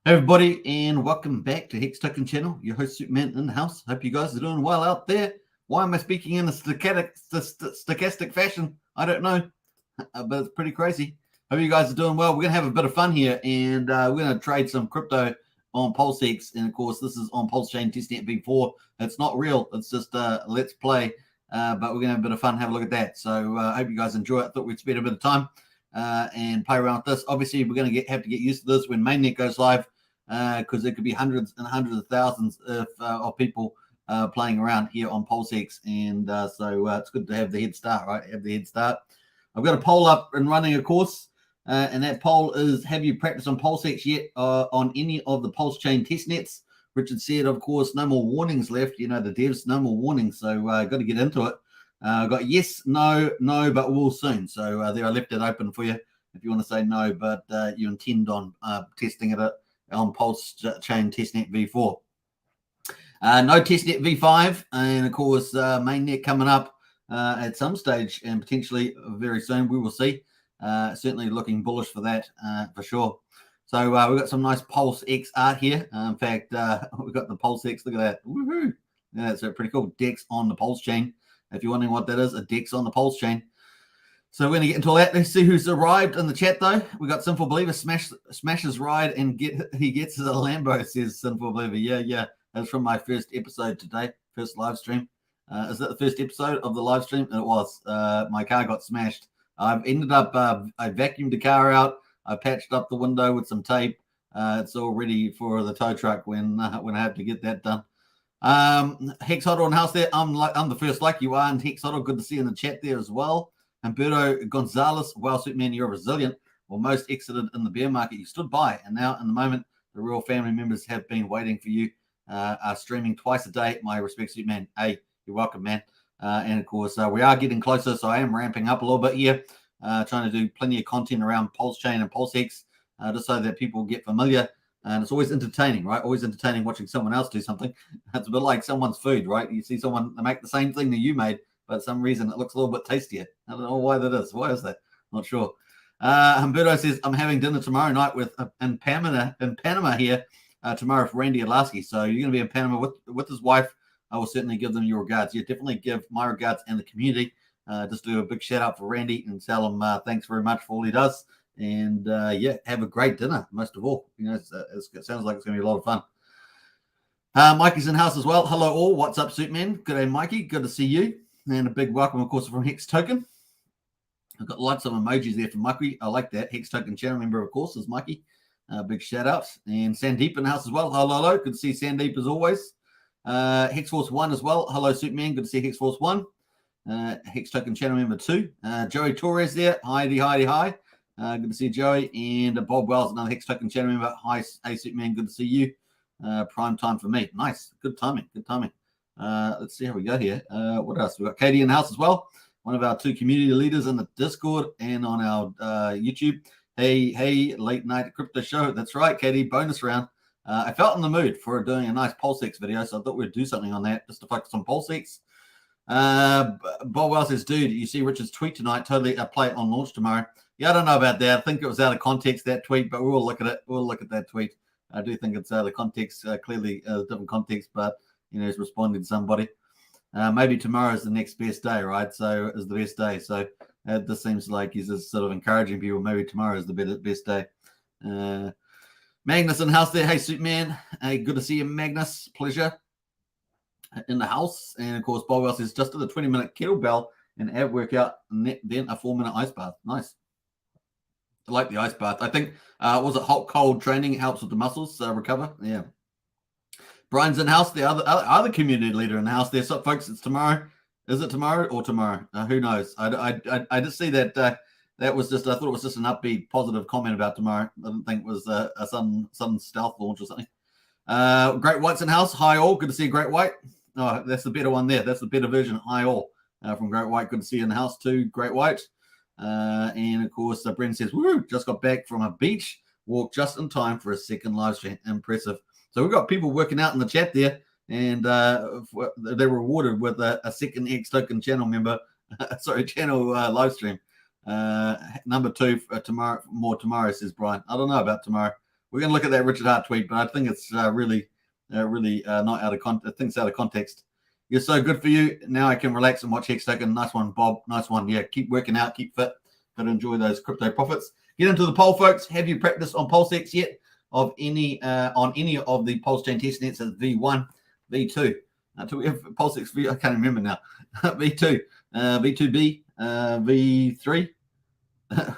Hey everybody, and welcome back to Hex Token Channel. Your host Superman in the house. Hope you guys are doing well out there. Why am I speaking in a stochastic fashion? I don't know, but it's pretty crazy. Hope you guys are doing well. We're gonna have a bit of fun here, and we're gonna trade some crypto on PulseX, and of course this is on Pulsechain Testnet V4. It's not real. It's just let's play, but we're gonna have a bit of fun. Have a look at that. So I hope you guys enjoy it. Thought we'd spend a bit of time and play around with this. Obviously, we're gonna have to get used to this when mainnet goes live. Because there could be hundreds and hundreds of thousands of people playing around here on PulseX, and so it's good to have the head start, right? Have the head start. I've got a poll up and running, of course, and that poll is: have you practiced on PulseX yet on any of the Pulsechain Testnets? Richard said, of course, no more warnings left. You know, the devs, no more warnings, so got to get into it. I've got yes, no, but we'll soon. So there, I left it open for you if you want to say no, but you intend on testing it on Pulsechain Testnet V4. No Testnet V5, and of course, mainnet coming up at some stage and potentially very soon. We will see. Certainly looking bullish for that for sure. So we've got some nice PulseX art here. In fact, we've got the PulseX. Look at that. Woohoo! Yeah, it's a pretty cool DEX on the Pulse chain. If you're wondering what that is, a DEX on the Pulse chain. So we're going to get into all that. Let's see who's arrived in the chat, though. We got Sinful Believer smashes ride and he gets a Lambo, says Sinful Believer. Yeah. That's from my first episode today, first live stream. Is that the first episode of the live stream? It was. My car got smashed. I've ended up, I vacuumed the car out. I patched up the window with some tape. It's all ready for the tow truck when I have to get that done. Hex Huddle in house there. I'm the first like you are, and Hex Huddle, good to see you in the chat there as well. Humberto Gonzalez, wow, Superman, you're resilient. Well, most exited in the bear market. You stood by, and now in the moment, the real family members have been waiting for you. Are streaming twice a day. My respects, Superman. Hey, you're welcome, man. And of course, we are getting closer, so I am ramping up a little bit here, trying to do plenty of content around Pulsechain and PulseX, just so that people get familiar. And it's always entertaining, right? Always entertaining watching someone else do something. It's a bit like someone's food, right? You see someone make the same thing that you made, but for some reason it looks a little bit tastier. I don't know why that is. Why is that? Not sure. Humberto says, I'm having dinner tomorrow night with in Panama here tomorrow for Randy Alasky. So you're going to be in Panama with his wife. I will certainly give them your regards. Yeah, definitely give my regards and the community. Just do a big shout out for Randy and tell him thanks very much for all he does. And yeah, have a great dinner, most of all. You know, it sounds like it's going to be a lot of fun. Mikey's in house as well. Hello all. What's up, Superman? Good day, Mikey. Good to see you. And a big welcome, of course, from Hex Token. I've got lots of emojis there for Mikey. I like that. Hex Token channel member, of course, is Mikey. Big shout out. And Sandeep in the house as well. Hello. Good to see Sandeep as always. Hex Force 1 as well. Hello, Superman. Good to see Hex Force 1. Hex Token channel member 2. Joey Torres there. Hi. Good to see Joey. And Bob Wells, another Hex Token channel member. Hi, hey, Superman. Good to see you. Prime time for me. Nice. Good timing. Let's see how we go here. What else? We've got Katie in the house as well. One of our 2 community leaders in the Discord and on our YouTube. Hey, late night crypto show. That's right, Katie. Bonus round. I felt in the mood for doing a nice PulseX video, so I thought we'd do something on that just to focus on PulseX. Bob Wells says, dude, you see Richard's tweet tonight? Totally play it on launch tomorrow. Yeah, I don't know about that. I think it was out of context, that tweet, but we'll look at it. We'll look at that tweet. I do think it's out of context, clearly different context, but you know, he's responding to somebody. Maybe tomorrow is the next best day, right? So is the best day. So this seems like he's just sort of encouraging people. Maybe tomorrow is the best day. Magnus in the house there. Hey, Superman. Hey, good to see you, Magnus. Pleasure. In the house. And of course, Bob Wells says, just did a 20-minute kettlebell and ab workout, and then a 4-minute ice bath. Nice. I like the ice bath. I think, was it hot, cold training? It helps with the muscles recover. Yeah. Brian's in the house. The other community leader in the house there. So, folks, it's tomorrow. Is it tomorrow or tomorrow? Who knows? I just see that that was just, I thought it was just an upbeat, positive comment about tomorrow. I didn't think it was some stealth launch or something. Great White's in the house. Hi all. Good to see you, Great White. Oh, that's the better one there. That's the better version. Hi all. From Great White. Good to see you in the house too, Great White. And of course, Brendan says, woo, just got back from a beach walk just in time for a second live stream. Impressive. So we've got people working out in the chat there, and they're rewarded with a second Hex Token channel member, channel live stream. Number 2 for tomorrow, more tomorrow, says Brian. I don't know about tomorrow. we're going to look at that Richard Hart tweet, but I think it's really not out of context. I think it's out of context. You're so good for you. Now I can relax and watch Hex Token. Nice one, Bob. Nice one. Yeah, keep working out, keep fit, but enjoy those crypto profits. Get into the poll, folks. Have you practiced on PulseX yet? Of any on any of the Pulsechain Testnets as V1, V2. Do we have PulseX V? I can't remember now. V2, V2B, V3.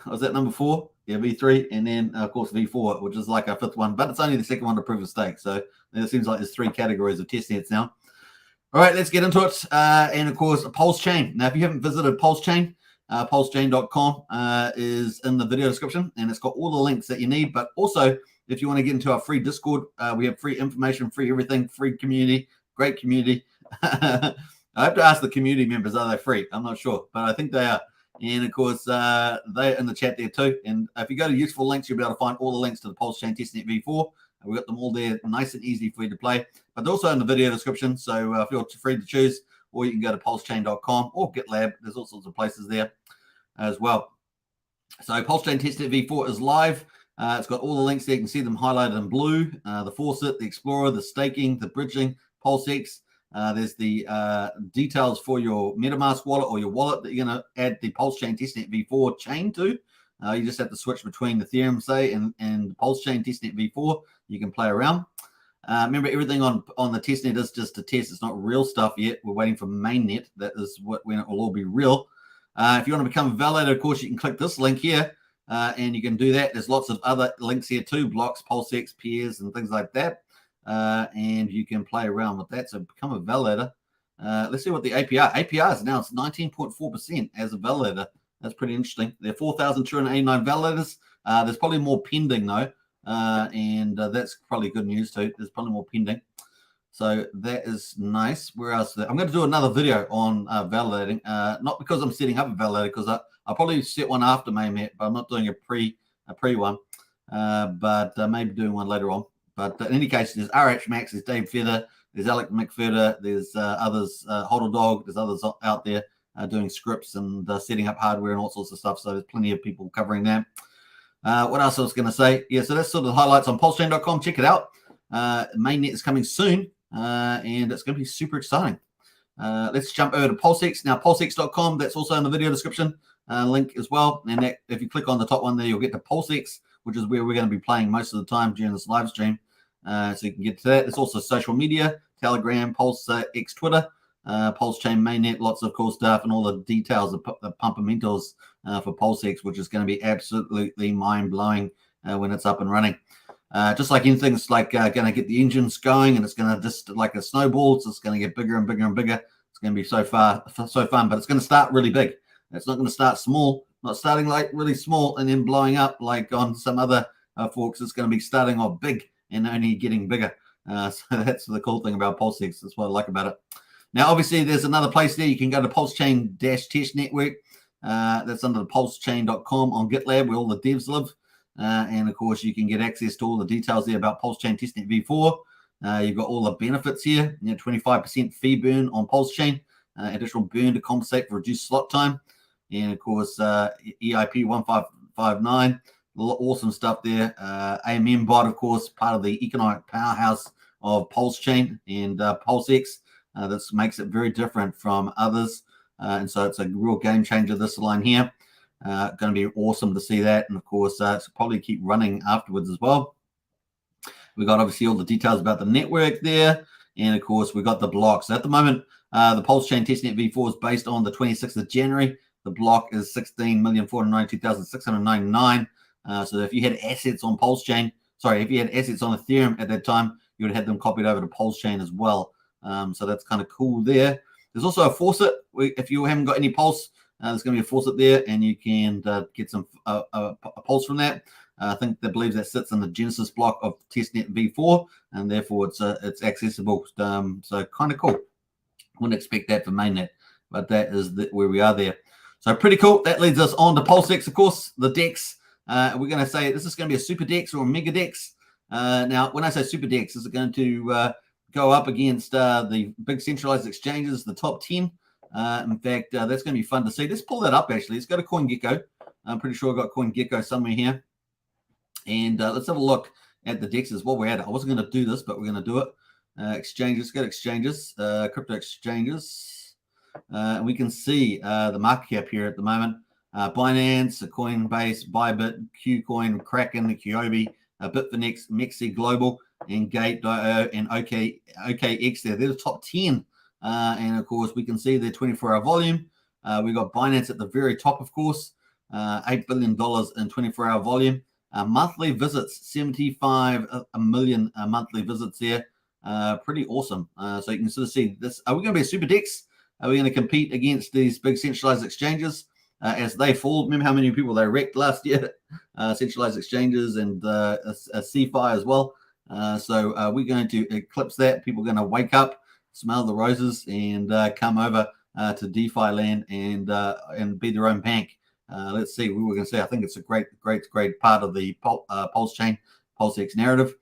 Was that number 4? Yeah, V3, and then of course V4, which is like our 5th one, but it's only the 2nd one to prove a stake. So it seems like there's 3 categories of testnets now. All right, let's get into it. And of course, Pulsechain. Now, if you haven't visited Pulsechain, pulsechain.com is in the video description, and it's got all the links that you need. But also, if you want to get into our free Discord, we have free information, free everything, free community, great community. I have to ask the community members, are they free? I'm not sure, but I think they are. And of course, they're in the chat there too. And if you go to useful links, you'll be able to find all the links to the Pulsechain Testnet V4. We've got them all there, nice and easy for you to play. But they're also in the video description, so feel free to choose. Or you can go to pulsechain.com or GitLab. There's all sorts of places there as well. So Pulsechain Testnet V4 is live. It's got all the links there. You can see them highlighted in blue. The faucet, the explorer, the staking, the bridging, PulseX. There's the details for your MetaMask wallet or your wallet that you're going to add the Pulsechain Testnet V4 chain to. You just have to switch between Ethereum, say, and Pulsechain Testnet V4. You can play around. Remember, everything on the testnet is just a test. It's not real stuff yet. We're waiting for mainnet. That is when it will all be real. If you want to become a validator, of course, you can click this link here, and you can do that. There's lots of other links here too, blocks, PulseX, peers, and things like that. And you can play around with that. So become a validator. Let's see what the APR is now. It's 19.4% as a validator. That's pretty interesting. There are 4,289 validators. There's probably more pending though. And that's probably good news too. There's probably more pending. So that is nice. Where else? I'm going to do another video on validating. Not because I'm setting up a validator, because I'll probably set one after mainnet, but I'm not doing a pre one. But maybe doing one later on. But in any case, there's RH Max, there's Dave Feather, there's Alec McFerder, there's others, Hodl Dog, there's others out there doing scripts and setting up hardware and all sorts of stuff. So there's plenty of people covering that. What else I was going to say? Yeah, so that's sort of the highlights on pulsechain.com. Check it out. Mainnet is coming soon, and it's going to be super exciting. Let's jump over to PulseX. Now, pulsex.com, that's also in the video description link as well. And that, if you click on the top one there, you'll get to PulseX, which is where we're going to be playing most of the time during this live stream. So you can get to that. There's also social media, Telegram, PulseX Twitter, Pulsechain mainnet, lots of cool stuff, and all the details of the pumpamentals for PulseX, which is going to be absolutely mind-blowing when it's up and running. Just like anything, it's like going to get the engines going, and it's going to just like a snowball. It's just going to get bigger and bigger and bigger. It's going to be so fun, but it's going to start really big. It's not going to start small, not starting like really small and then blowing up like on some other forks. It's going to be starting off big and only getting bigger. So that's the cool thing about PulseX. That's what I like about it. Now, obviously, there's another place there. You can go to Pulsechain-Test Network. That's under the pulsechain.com on GitLab, where all the devs live. And, of course, you can get access to all the details there about Pulsechain Testnet V4. You've got all the benefits here. 25% fee burn on Pulsechain, additional burn to compensate for reduced slot time. And, of course, EIP 1559. Awesome stuff there. AMM bot, of course, part of the economic powerhouse of Pulsechain and PulseX. That makes it very different from others. And so it's a real game changer, this line here. Going to be awesome to see that. And, of course, it's probably keep running afterwards as well. We got, obviously, all the details about the network there. And, of course, we got the blocks. So at the moment, the Pulsechain Testnet V4 is based on the 26th of January. The block is 16,492,699. So if you had assets on Pulsechain, if you had assets on Ethereum at that time, you would have had them copied over to Pulsechain as well. So that's kind of cool there. There's also a faucet. If you haven't got any Pulse, there's going to be a faucet there, and you can get some a Pulse from that. I think they believe that sits in the Genesis block of Testnet V4, and therefore it's accessible. So kind of cool. Wouldn't expect that for mainnet, but that is where we are there. So pretty cool. That leads us on to PulseX, of course, the DEX. We're going to say this is going to be a super DEX or a mega DEX. Now, when I say super DEX, is it going to go up against the big centralized exchanges, the top 10? In fact, that's going to be fun to see. Let's pull that up, actually. Let's go to CoinGecko. I'm pretty sure I've got CoinGecko somewhere here. And let's have a look at the DEXs while we're at it. I wasn't going to do this, but we're going to do it. Exchanges, go to exchanges, crypto exchanges. And we can see the market cap here at the moment. Binance, Coinbase, Bybit, KuCoin, Kraken, Huobi, Bitfinex, Mexi Global, and Gate.io, and OKX there. They're the top 10. And of course, we can see their 24-hour volume. We got Binance at the very top, of course, $8 billion in 24-hour volume. Monthly visits, 75 million monthly visits there. Pretty awesome. So you can sort of see this. Are we going to be a super DEX? Are we going to compete against these big centralized exchanges as they fall? Remember how many people they wrecked last year? Centralized exchanges and CFI as well. So we're going to eclipse that. People are going to wake up, smell the roses, and come over to DeFi land and be their own bank. Let's see what we're going to say. I think it's a great part of the PulseChain, PulseX narrative.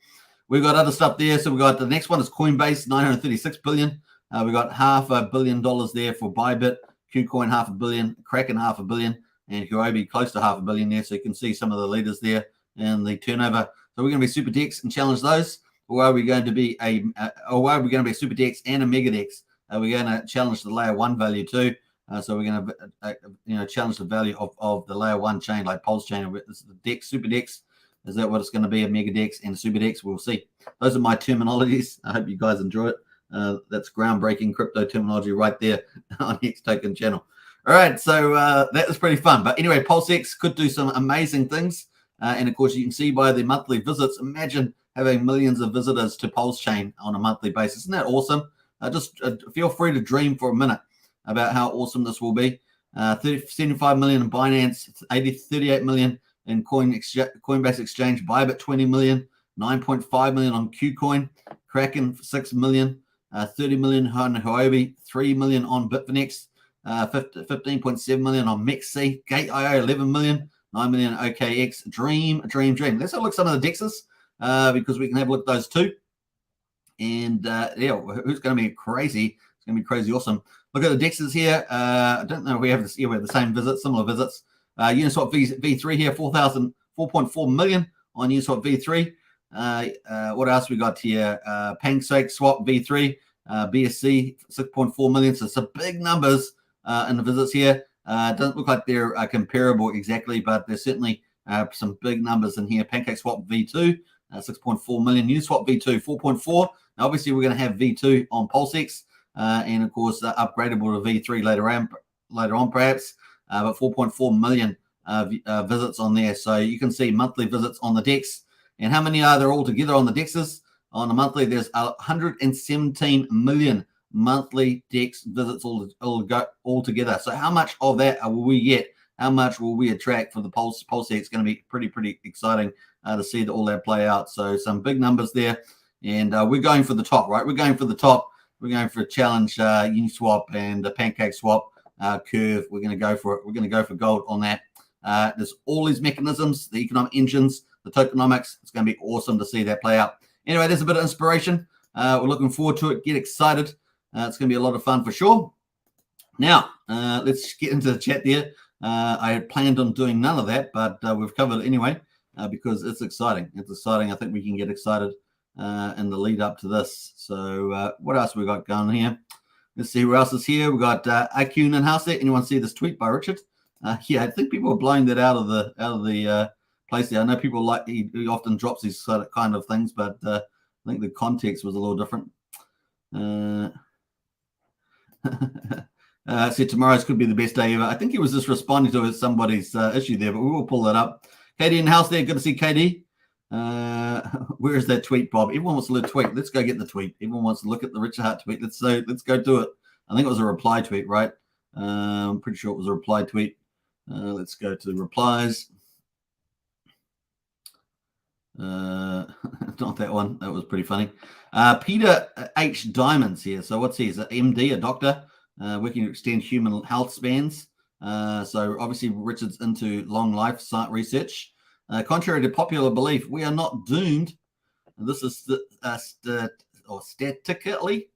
We've got other stuff there. So we got the next one is Coinbase, 936 billion. We got $500 million there for Bybit, KuCoin $500 million, Kraken $500 million, and Huobi close to $500 million there. So you can see some of the leaders there in the turnover. So we're going to be super DEX and challenge those, or are we going to be a super DEX and a mega DEX? We're going to challenge the layer 1 value too. So we're going to challenge the value of the layer 1 chain like PulseChain. This is the DEX, super DEX. Is that what it's going to be? A mega DEX and a super DEX? We'll see. Those are my terminologies. I hope you guys enjoy it. That's groundbreaking crypto terminology right there on Hex Token channel. All right, so that was pretty fun. But anyway, PulseX could do some amazing things. And of course, you can see by the monthly visits, imagine having millions of visitors to PulseChain on a monthly basis. Isn't that awesome? Just feel free to dream for a minute about how awesome this will be. 75 million in Binance, 38 million in Coinbase Exchange, Bybit 20 million, 9.5 million on KuCoin, Kraken 6 million, 30 million on Huobi, 3 million on Bitfinex, 15.7 million on Mexi, Gate.io 11 million, 9 million OKX, Dream. Let's have a look at some of the DEXs because we can have a look at those too. And yeah, who's going to be crazy? It's going to be crazy awesome. Look at the DEXs here. I don't know if we have this here. We have the same visits, similar visits. Uniswap V3 here, 4.4 million on Uniswap V3. What else we got here? PancakeSwap V3, BSC 6.4 million. So some big numbers in the visits here. Doesn't look like they're comparable exactly, but there's certainly some big numbers in here. PancakeSwap V2, 6.4 million. Uniswap V2, 4.4. Now, obviously, we're going to have V2 on PulseX, and of course, upgradable to V3 later on perhaps. But 4.4 million visits on there. So you can see monthly visits on the DEX. And how many are there all together on the DEXs? On a monthly, there's 117 million monthly DEX visits all together. So how much of that will we get? How much will we attract for the PulseX? It's going to be pretty exciting to see all that play out. So some big numbers there. And we're going for the top, right? We're going for the top. We're going for a challenge Uniswap and the PancakeSwap curve. We're going to go for it. We're going to go for gold on that. There's all these mechanisms, the economic engines, the tokenomics. It's going to be awesome to see that play out. Anyway, there's a bit of inspiration. We're looking forward to it. Get excited. It's going to be a lot of fun for sure. Now, let's get into the chat there. I had planned on doing none of that, but we've covered it anyway because it's exciting. It's exciting. I think we can get excited in the lead up to this. So what else we got going here? Let's see who else is here. We got Akun in house there. Anyone see this tweet by Richard? Yeah, I think people are blowing that out of the place there. I know people like he often drops these kind of things, but I think the context was a little different. Said tomorrow's could be the best day ever. I think he was just responding to somebody's issue there, but we will pull that up. Katie in the house there. Good to see Katie. Where is that tweet, Bob? Everyone wants to look at the tweet. Let's go get the tweet. Everyone wants to look at the Richard Hart tweet. Let's go do it. I think it was a reply tweet, right? I'm pretty sure it was a reply tweet. Let's go to the replies. Not that one. That was pretty funny. Peter H. Diamonds here. So what's he? Is an MD, a doctor, working to extend human health spans. So obviously Richard's into long life research. Contrary to popular belief, we are not doomed. This is statistically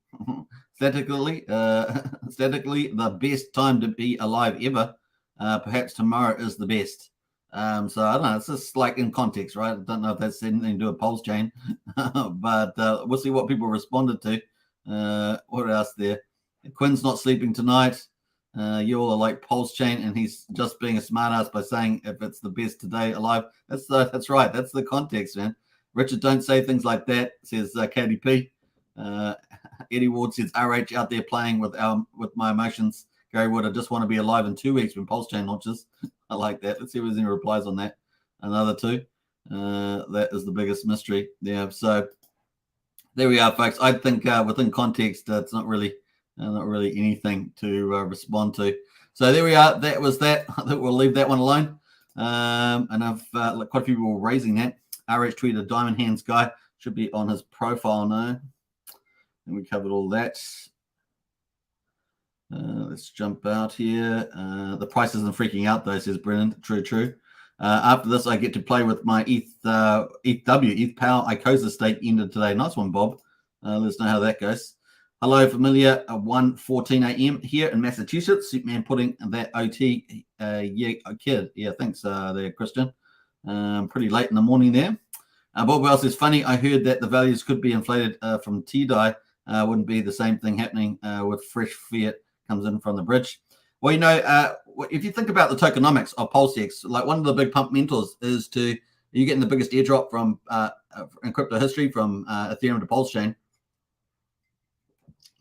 the best time to be alive ever. Perhaps tomorrow is the best. So I don't know. It's just like in context, right? I don't know if that's anything to do with Pulsechain, but we'll see what people responded to. What else there? Quinn's not sleeping tonight. You all are like Pulsechain, and he's just being a smartass by saying if it's the best today alive. That's right. That's the context, man. Richard, don't say things like that, says KDP. Eddie Ward says RH out there playing with my emotions. Gary Wood, I just want to be alive in 2 weeks when Pulsechain launches. I like that. Let's see if there's any replies on that. Another two. That is the biggest mystery. Yeah. So there we are, folks. I think within context, it's not really anything to respond to. So there we are. That was that. I think we'll leave that one alone. And I've quite a few people raising that. RH tweeted Diamond Hands guy should be on his profile now. And we covered all that. Let's jump out here. The price isn't freaking out though, says Brennan. True. After this, I get to play with my ETH Power ICOSA stake ended today. Nice one, Bob. Let us know how that goes. Hello, familiar. 1:14 a.m. here in Massachusetts. Superman putting that OT. Kid. Yeah, thanks there, Christian. Pretty late in the morning there. Bob Wells says, funny, I heard that the values could be inflated from T-DAI. Wouldn't be the same thing happening with fresh fiat comes in from the bridge. Well, if you think about the tokenomics of PulseX, like one of the big pump mentors is you're getting the biggest airdrop from in crypto history from Ethereum to Pulsechain.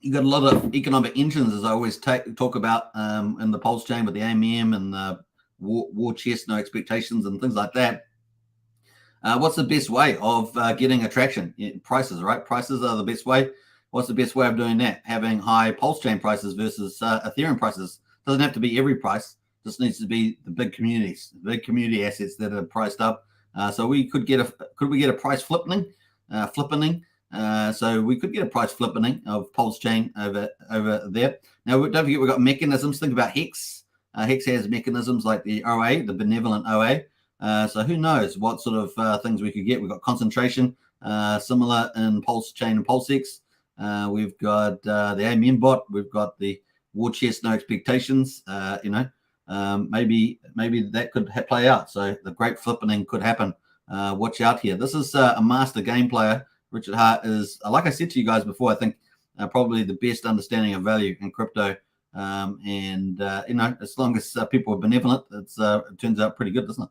You got a lot of economic engines, as I always talk about in the Pulsechain with the AMM and the war chest, no expectations and things like that. What's the best way of getting attraction? Prices, right? Prices are the best way. What's the best way of doing that? Having high Pulsechain prices versus Ethereum prices. Doesn't have to be every price. Just needs to be the big communities, the big community assets that are priced up. So we could get a price flippening? So we could get a price flippening of Pulsechain over there. Now don't forget we've got mechanisms. Think about Hex. Hex has mechanisms like the OA, the benevolent OA. So who knows what sort of things we could get. We've got concentration similar in Pulsechain and PulseX. We've got the AMM bot. We've got the war chest, no expectations. Maybe that could play out. So the great flippening could happen. Watch out here. This is a master game player. Richard Hart is, like I said to you guys before, I think probably the best understanding of value in crypto. As long as people are benevolent, it turns out pretty good, doesn't it?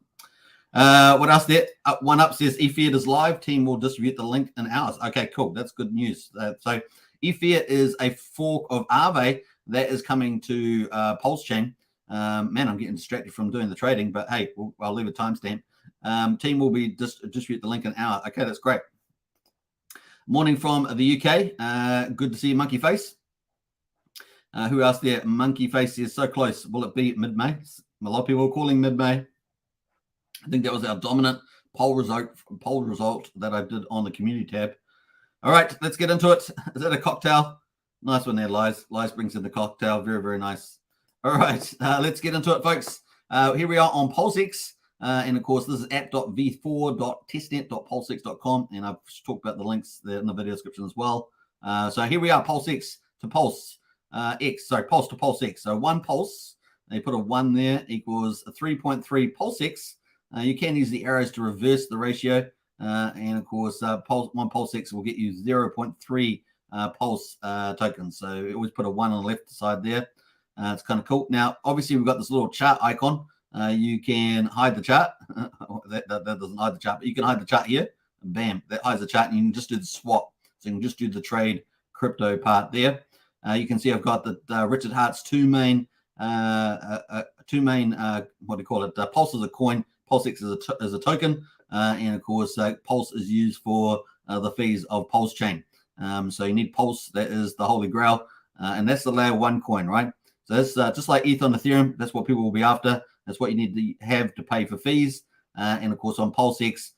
What else there? One up says eFiat is live. Team will distribute the link in hours. Okay, cool. That's good news. So eFiat is a fork of Aave that is coming to Pulsechain. Man, I'm getting distracted from doing the trading, but hey, I'll leave a timestamp. Team will be distribute the link in an hour. Okay, that's great. Morning from the UK. Good to see you, Monkey Face. Who else there? Monkey Face is so close. Will it be mid-May? A lot of people are calling mid-May. I think that was our dominant poll result that I did on the community tab. All right, let's get into it. Is that a cocktail? Nice one there, Lies. Lies brings in the cocktail. Very, very nice. All right, let's get into it, folks. Here we are on PulseX. And of course, this is app.v4.testnet.pulsex.com. And I've talked about the links there in the video description as well. So here we are, PulseX to Pulse Pulse to PulseX. So one Pulse, they put a 1 there, equals a 3.3 PulseX. You can use the arrows to reverse the ratio. And of course, one PulseX will get you 0.3 Pulse tokens. So we always put a 1 on the left side there. It's kind of cool. Now, obviously, we've got this little chart icon. You can hide the chart. that doesn't hide the chart, but you can hide the chart here. Bam, that hides the chart, and you can just do the swap. So you can just do the trade crypto part there. You can see I've got the Richard Hart's two main what do you call it? Pulse is a coin, PulseX is a token, and of course Pulse is used for the fees of Pulsechain. So you need Pulse, that is the holy grail, and that's the layer 1 coin, right? So that's just like ETH on Ethereum. That's what people will be after. That's what you need to have to pay for fees. And of course, on PulseX,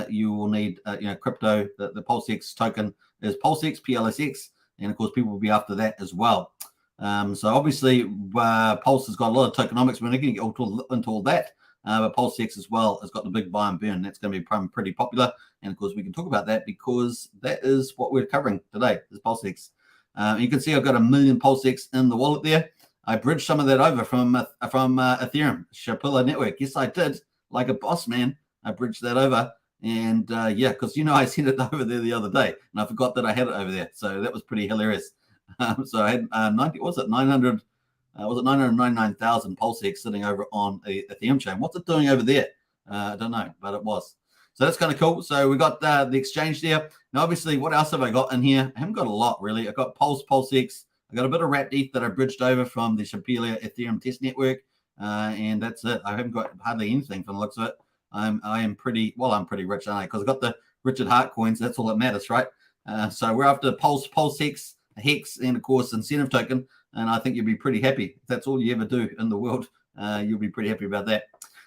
you will need crypto. The PulseX token is PulseX, PLSX, and of course, people will be after that as well. So obviously, Pulse has got a lot of tokenomics. We're not going to get into all that. But PulseX as well has got the big buy and burn. That's going to be pretty popular. And of course, we can talk about that because that is what we're covering today, is PulseX. You can see I've got 1 million PulseX in the wallet there. I bridged some of that over from Ethereum, Shapilla network. Yes, I did. like a boss, man. I bridged that over. And yeah, because I sent it over there the other day, and I forgot that I had it over there. So that was pretty hilarious. So I had 90, was it 900? Was it 999,000 PulseX sitting over on the Ethereum chain? What's it doing over there? I don't know, but it was. So that's kind of cool. So we got the exchange there. Now, obviously, what else have I got in here? I haven't got a lot, really. I got PulseX. I got a bit of wrapped ETH that I bridged over from the Shapiro Ethereum test network. And that's it. I haven't got hardly anything from the looks of it. I'm pretty rich, aren't I? Because I got the Richard Hart coins. That's all that matters, right? So we're after PulseX, Hex, and of course incentive token. And I think you'll be pretty happy. If that's all you ever do in the world, you'll be pretty happy about that.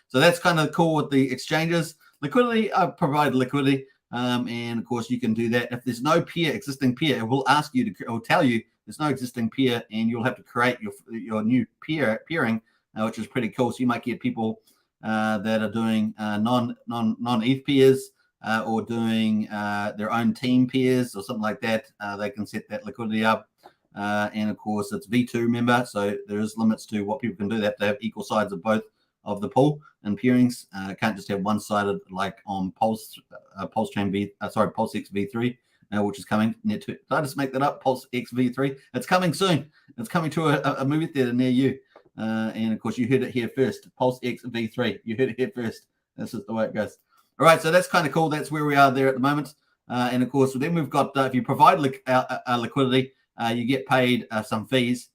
So that's kind of cool with the exchanges. Liquidity, I provide liquidity. And of course you can do that. If there's no existing peer, it will ask you to, it will tell you there's no existing peer, and you'll have to create your new peering, which is pretty cool. So you might get people that are doing non-ETH peers or doing their own team peers or something like that. They can set that liquidity up. And of course, it's V2, remember, so there is limits to what people can do. They have to have equal sides of both of the pool and peerings. Can't just have one-sided like on PulseChain PulseX V3, which is coming near to. Did I just make that up? PulseX V3. It's coming soon. It's coming to a movie theater near you. And of course, you heard it here first. PulseX V3. You heard it here first. This is the way it goes. All right, so that's kind of cool. That's where we are there at the moment. And of course, then we've got if you provide liquidity, you get paid some fees.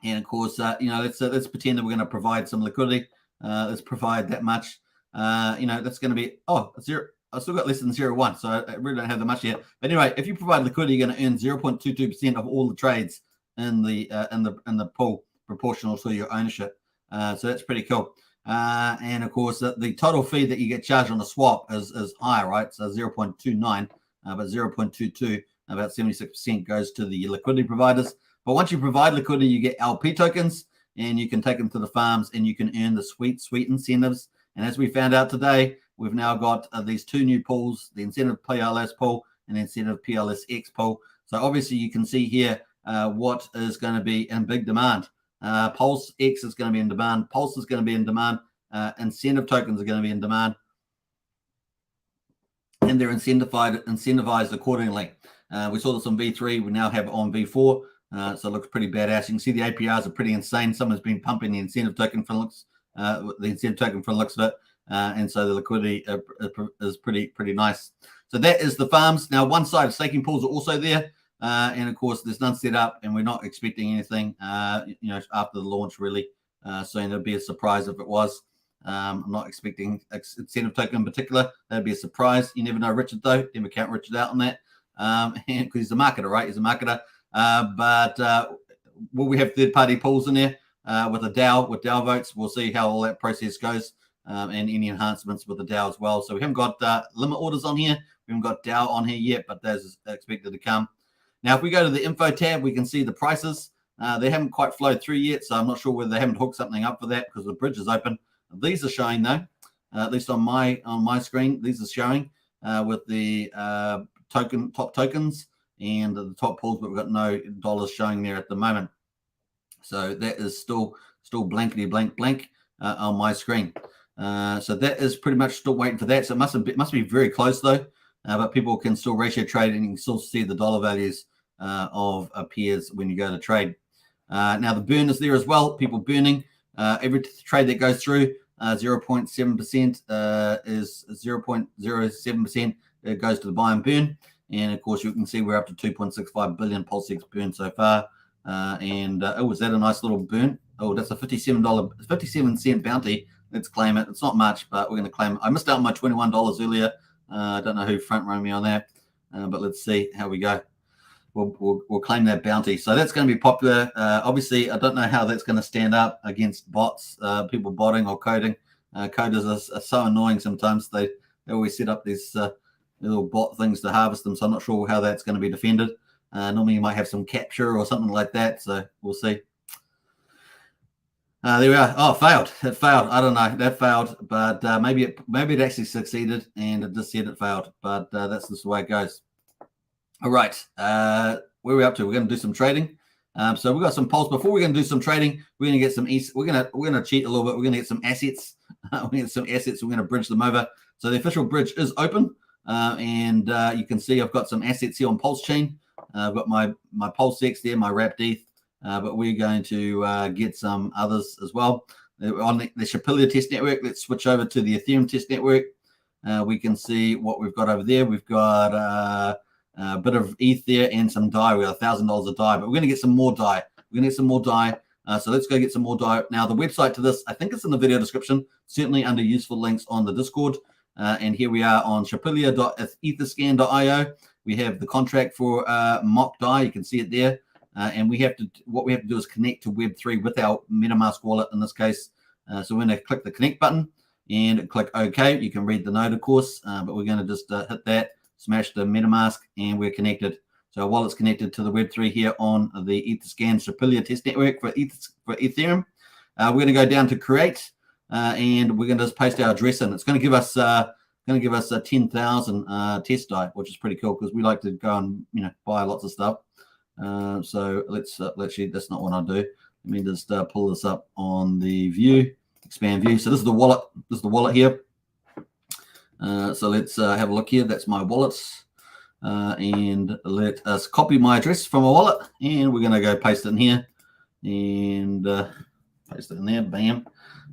And of course, let's pretend that we're going to provide some liquidity. Let's provide that much. That's going to be zero. I still got less than 0.1, so I really don't have that much yet. But anyway, if you provide liquidity, you're going to earn 0.22% of all the trades in the pool, proportional to your ownership. So that's pretty cool. And of course, the total fee that you get charged on the swap is higher, right? So 0.29, but 0.22, about 76% goes to the liquidity providers. But once you provide liquidity, you get LP tokens, and you can take them to the farms, and you can earn the sweet incentives. And as we found out today, we've now got these two new pools, the incentive PLS pool and the incentive PLSX pool. So obviously you can see here what is going to be in big demand. PulseX is going to be in demand. Pulse is going to be in demand. Incentive tokens are going to be in demand. And they're incentivized accordingly. We saw this on V3. We now have it on V4. So it looks pretty badass. You can see the APRs are pretty insane. Someone's been pumping the incentive token for looks of it. And so the liquidity is pretty nice. So that is the farms. Now, one side of staking pools are also there. And of course, there's none set up, and we're not expecting anything, after the launch, really. So it'd be a surprise if it was. I'm not expecting incentive token in particular. That'd be a surprise. You never know Richard, though. Never count Richard out on that. Because he's a marketer, right? He's a marketer. But will we have third-party pools in there with DAO votes? We'll see how all that process goes, and any enhancements with the DAO as well. So we haven't got limit orders on here. We haven't got DAO on here yet, but those are expected to come. Now, if we go to the info tab, we can see the prices. They haven't quite flowed through yet, so I'm not sure whether they haven't hooked something up for that because the bridge is open. These are showing, though, at least on my screen. These are showing with the top tokens and the top pools, but we've got no dollars showing there at the moment. So that is still blankety blank on my screen. So that is pretty much still waiting for that. So it must be very close, though. But people can still ratio trade, and you can still see the dollar values of peers when you go to trade. Now the burn is there as well. People burning every trade that goes through 0.7% is 0.07%. It goes to the buy and burn, and of course you can see we're up to 2.65 billion PulseX burn so far. Was that a nice little burn? Oh, that's a $57 bounty. Let's claim it. It's not much, but we're going to claim it. I missed out on my $21 earlier. I don't know who front run me on that, but let's see how we go. We'll claim that bounty. So that's going to be popular. Obviously, I don't know how that's going to stand up against bots, people botting or coding. Coders are so annoying sometimes. They always set up these little bot things to harvest them. So I'm not sure how that's going to be defended. Normally, you might have some capture or something like that. So we'll see. There we are. Oh, failed. It failed. I don't know. That failed, but maybe it actually succeeded, and it just said it failed. But that's just the way it goes. All right. Where are we up to? We're going to do some trading. So we've got some pulse. Before we're going to do some trading, we're going to get some. We're going to cheat a little bit. We're going to get some assets. We have some assets. We're going to bridge them over. So the official bridge is open, and you can see I've got some assets here on Pulsechain. I've got my PulseX there, my wrapped ETH, but we're going to get some others as well. On the Shapilia test network, let's switch over to the Ethereum test network. We can see what we've got over there. We've got a bit of ETH there and some DAI. We got $1,000 of DAI, but we're going to get some more DAI. We're going to get some more DAI. So let's go get some more DAI. Now, the website to this, I think it's in the video description, certainly under useful links on the Discord. And here we are on shapilia.etherscan.io. We have the contract for mock DAI. You can see it there. And what we have to do is connect to Web3 with our MetaMask wallet in this case. So we're going to click the connect button and click OK. You can read the note, of course, but we're going to just hit that, smash the MetaMask, and we're connected. So our wallet's connected to the Web3 here on the Etherscan Shapilia test network for Ethereum. We're going to go down to create, and we're going to just paste our address in. It's going to give us a 10,000 test DAI, which is pretty cool because we like to go and buy lots of stuff. So let's actually, that's not what I'll do. Let me just pull this up on the view, expand view. So this is the wallet. This is the wallet here. So let's have a look here. That's my wallet. And let us copy my address from a wallet, and we're going to go paste it in here and paste it in there. Bam.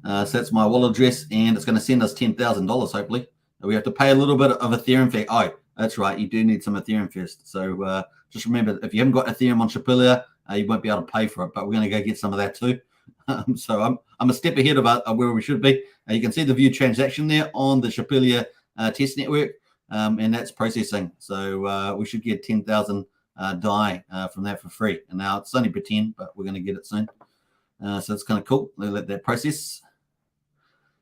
So that's my wallet address, and it's going to send us $10,000 hopefully. We have to pay a little bit of Ethereum fee. Oh, that's right. You do need some Ethereum first. So just remember, if you haven't got Ethereum on Shapilia, you won't be able to pay for it. But we're going to go get some of that too. So I'm a step ahead of where we should be. You can see the view transaction there on the Shapilia test network, and that's processing. So we should get 10,000 DAI from that for free. And now it's only pretend, but we're going to get it soon. So it's kind of cool. Let that process.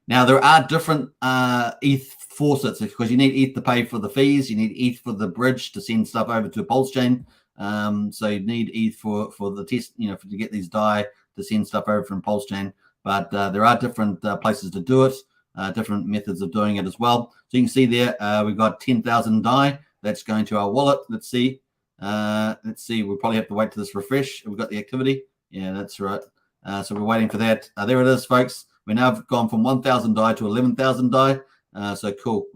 Now, there are different ETH faucets because you need ETH to pay for the fees. You need ETH for the bridge to send stuff over to Pulsechain. So you need ETH for the test, to get these DAI to send stuff over from Pulsechain. But there are different places to do it, different methods of doing it as well. So you can see there, we've got 10,000 DAI. That's going to our wallet. Let's see. We'll probably have to wait till this refresh. We've got the activity. Yeah, that's right. So we're waiting for that. There it is, folks. We now have gone from 1,000 DAI to 11,000 DAI. So cool.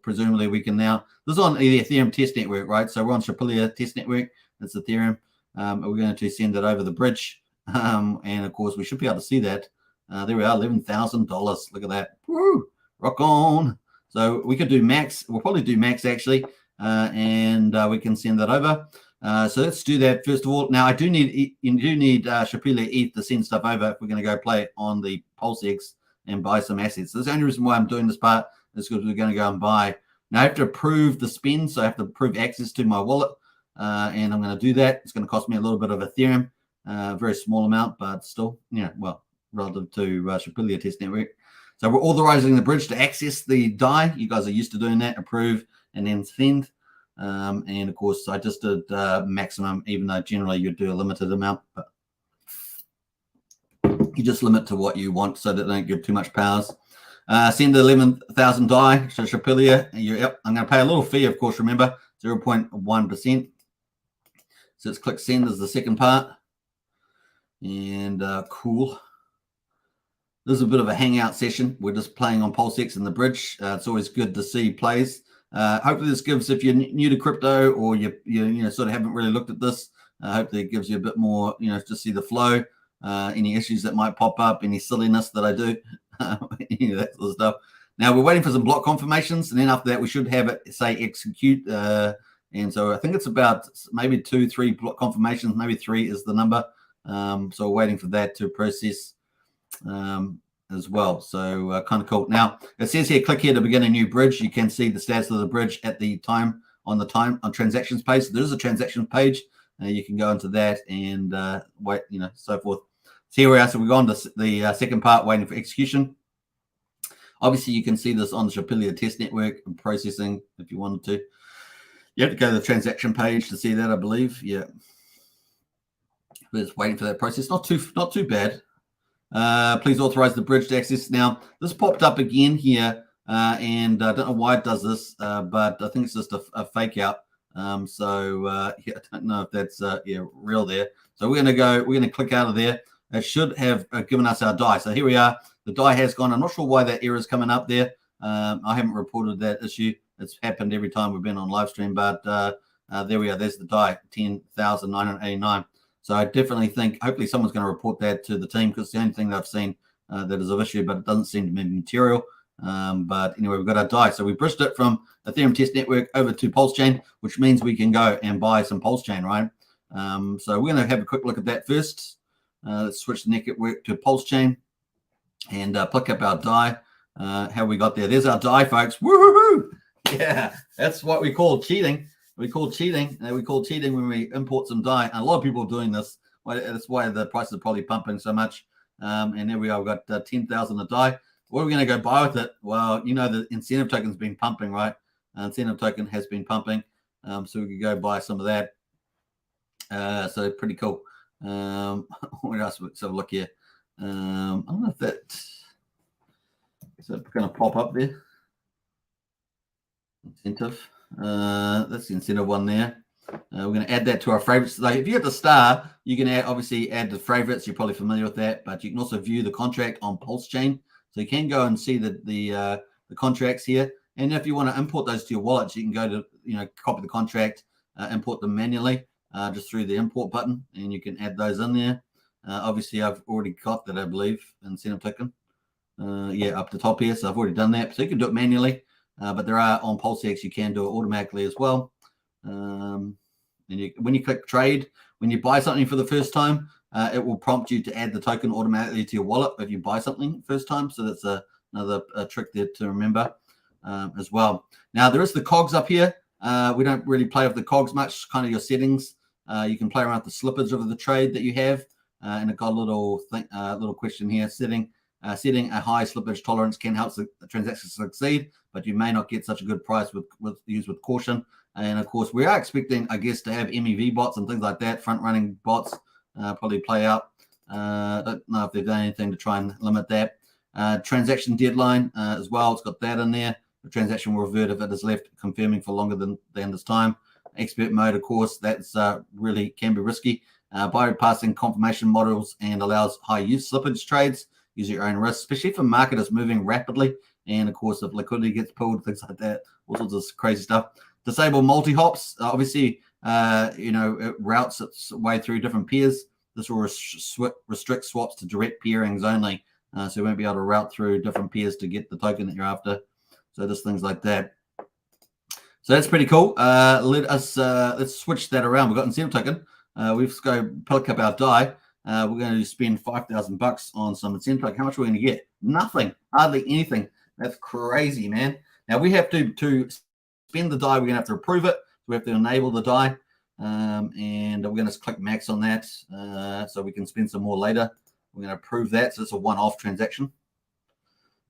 Presumably we can now, this is on the Ethereum test network, right? So we're on Shapilia test network. That's Ethereum. We're going to send it over the bridge. And of course we should be able to see that. There we are, $11,000. Look at that. Woo! Rock on. So we could do max. We'll probably do max actually. And we can send that over. So let's do that first of all. Now you do need Shapilia ETH to send stuff over if we're going to go play it on the PulseX and buy some assets. So that's the only reason why I'm doing this part is because we're going to go and buy. Now I have to approve the spend, so I have to approve access to my wallet, and I'm going to do that. It's going to cost me a little bit of Ethereum, very small amount, but still, well, relative to Shapilia test network. So we're authorizing the bridge to access the DAI. You guys are used to doing that, approve and then send. And of course, I just did maximum, even though generally you do a limited amount, but you just limit to what you want so that they don't give too much powers. Send 11,000 DAI to Shapilia. Yep, I'm going to pay a little fee, of course, remember, 0.1%. So let's click send as the second part. And cool. This is a bit of a hangout session. We're just playing on PulseX and the bridge. It's always good to see plays. Hopefully this gives, if you're new to crypto or you sort of haven't really looked at this, hopefully it gives you a bit more, to see the flow, any issues that might pop up, any silliness that I do, that sort of stuff. Now we're waiting for some block confirmations, and then after that we should have it say execute. And so I think it's about maybe 2-3 block confirmations, maybe 3 is the number. So we're waiting for that to process as well. So kind of cool. Now it says here, click here to begin a new bridge. You can see the status of the bridge at the time on transactions page. So there's a transactions page. You can go into that and wait, so forth. So here we are. So we've gone to the second part, waiting for execution. Obviously, you can see this on the Shapilia test network and processing if you wanted to. You have to go to the transaction page to see that, I believe. Yeah. But it's waiting for that process. Not too bad. Please authorize the bridge to access. Now, this popped up again here, and I don't know why it does this, but I think it's just a fake out. So yeah, I don't know if that's real there. So we're going to click out of there. it should have given us our die. So here we are. The die has gone. I'm not sure why that error is coming up there. I haven't reported that issue. It's happened every time we've been on live stream, but there we are. There's the die, 10,989. So I definitely think, hopefully someone's going to report that to the team, because it's the only thing that I've seen that is of issue, but it doesn't seem to be material. But anyway, we've got our die. So we bridged it from Ethereum test network over to PulseChain, which means we can go and buy some PulseChain, right? So we're going to have a quick look at that first. Let's switch the network to PulseChain and pick up our die. How we got there. There's our die, folks. Woohoo! Yeah, that's what we call cheating. We call cheating. We call cheating when we import some die. And a lot of people are doing this. That's why the prices are probably pumping so much. And there we are. We've got 10,000 a die. What are we going to go buy with it? Well, you know, the incentive token's been pumping, right? Incentive token has been pumping. So we could go buy some of that. So pretty cool. What else? Let's have a look here. I don't know if that is going to pop up there. Incentive. That's the incentive one there. We're going to add that to our favorites. Like if you hit the star, you can obviously add the favorites. You're probably familiar with that, but you can also view the contract on PulseChain. So you can go and see the contracts here. And if you want to import those to your wallet, you can go to, copy the contract, import them manually just through the import button, and you can add those in there. Obviously, I've already got that, I believe, incentive token. Yeah, up the top here. So I've already done that. So you can do it manually, but there are on PulseX, you can do it automatically as well. And when you click trade, when you buy something for the first time, it will prompt you to add the token automatically to your wallet if you buy something first time. So that's another trick there to remember as well. Now, there is the cogs up here. We don't really play with the cogs much, kind of your settings. You can play around with the slippage of the trade that you have. And it got a little question here. Setting a high slippage tolerance can help the transaction succeed, but you may not get such a good price used with caution. And of course, we are expecting, I guess, to have MEV bots and things like that, front-running bots, probably play out. Don't know if they've done anything to try and limit that. Transaction deadline as well. It's got that in there. The transaction will revert if it is left confirming for longer than this time. Expert mode, of course, that's really can be risky. Bypassing confirmation models and allows high use slippage trades. Use your own risk, especially if a market is moving rapidly. And of course, if liquidity gets pulled, things like that, all sorts of crazy stuff. Disable multi-hops. Obviously, it routes its way through different peers. This will restrict swaps to direct peerings only. So you won't be able to route through different peers to get the token that you're after. So just things like that. So that's pretty cool. Let's switch that around. We've got incentive token. We've got to pick up our die. We're going to spend $5,000 on some incentive token. How much are we going to get? Nothing. Hardly anything. That's crazy, man. Now we have to spend the die. We're going to have to approve it. We have to enable the die. And we're going to click max on that so we can spend some more later. We're going to approve that. So it's a one-off transaction.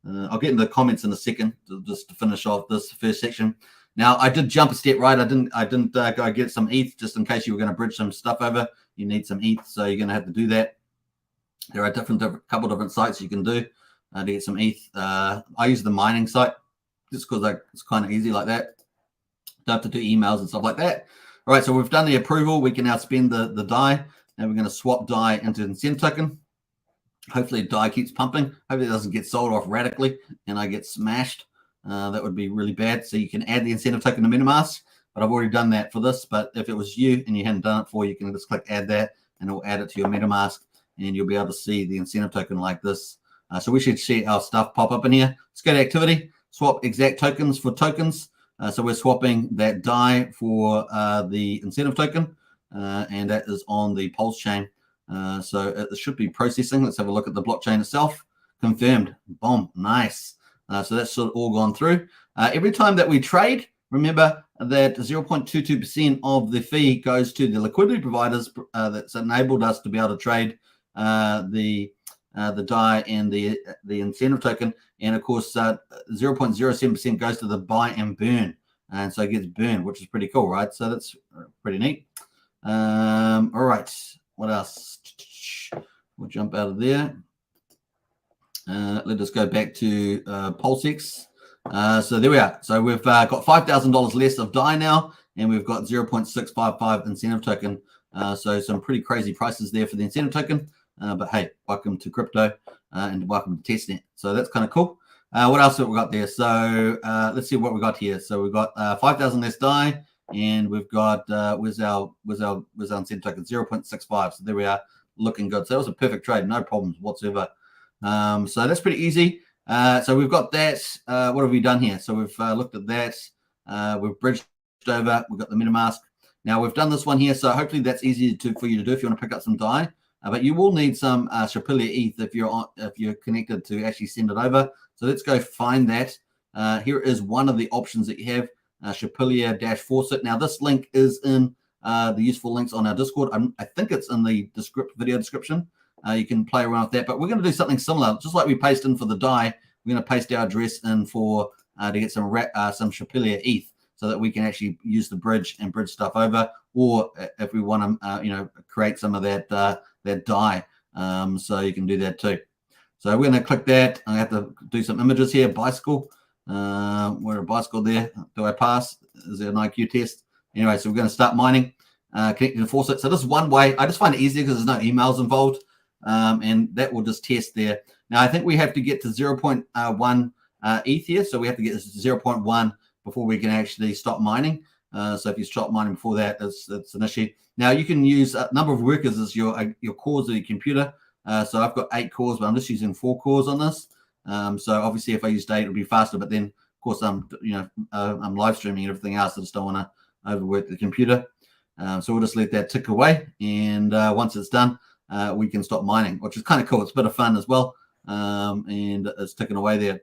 I'll get into the comments in a second just to finish off this first section. Now, I did jump a step right. I didn't go get some ETH just in case you were going to bridge some stuff over. You need some ETH, so you're going to have to do that. There are couple different sites you can do to get some ETH. I use the mining site just because it's kind of easy like that. Don't have to do emails and stuff like that. All right, so we've done the approval. We can now spend the die, and we're going to swap die into incentive token. Hopefully, die keeps pumping. Hopefully, it doesn't get sold off radically and I get smashed. That would be really bad. So you can add the incentive token to MetaMask, but I've already done that for this. But if it was you and you hadn't done it before, you can just click add that, and it will add it to your MetaMask, and you'll be able to see the incentive token like this. So we should see our stuff pop up in here. Let's go to activity. Swap exact tokens for tokens. So we're swapping that die for the incentive token, and that is on the PulseChain. So it should be processing. Let's have a look at the blockchain itself. Confirmed. Boom. Nice. So that's sort of all gone through. Every time that we trade, remember that 0.22% of the fee goes to the liquidity providers that's enabled us to be able to trade the DAI and the incentive token. And of course, 0.07% goes to the buy and burn. And so it gets burned, which is pretty cool, right? So that's pretty neat. All right. What else? We'll jump out of there. Let us go back to PulseX. So there we are. So we've got $5,000 less of DAI now, and we've got 0.655 incentive token. So some pretty crazy prices there for the incentive token. But hey, welcome to crypto and welcome to testnet. So that's kind of cool. What else have we got there? So let's see what we got here. So we've got 5,000 less DAI, and we've got where's our incentive token 0.65. So there we are, looking good. So that was a perfect trade, no problems whatsoever. So that's pretty easy. So we've got that. What have we done here? So we've looked at that. We've bridged over. We've got the MetaMask. Now we've done this one here. So hopefully that's easy for you to do if you want to pick up some DAI. But you will need some Shapilia ETH if you're connected to actually send it over. So let's go find that. Here is one of the options that you have, Shapilia-faucet. Now this link is in the useful links on our Discord. I think it's in the video description. You can play around with that. But we're going to do something similar, just like we paste in for the DAI. We're going to paste our address in for to get some Shapilia ETH, so that we can actually use the bridge and bridge stuff over, or if we want to, create some of that DAI. So you can do that too. So we're going to click that. I have to do some images here. Bicycle. We're a bicycle there. Do I pass? Is there an IQ test? Anyway, so we're going to start mining, connecting to faucet. So this is one way. I just find it easier because there's no emails involved, and that will just test there. Now I think we have to get to 0.1 ETH here, so we have to get this 0.1 before we can actually stop mining. So if you stop mining before that, it's an issue. Now you can use a number of workers as your cores of your computer. So I've got 8 cores, but I'm just using 4 cores on this. So obviously if I used 8, it'll be faster. But then of course I'm live streaming and everything else. I just don't want to overwork the computer. So we'll just let that tick away, and once it's done, we can stop mining, which is kind of cool. It's a bit of fun as well, and it's ticking away there.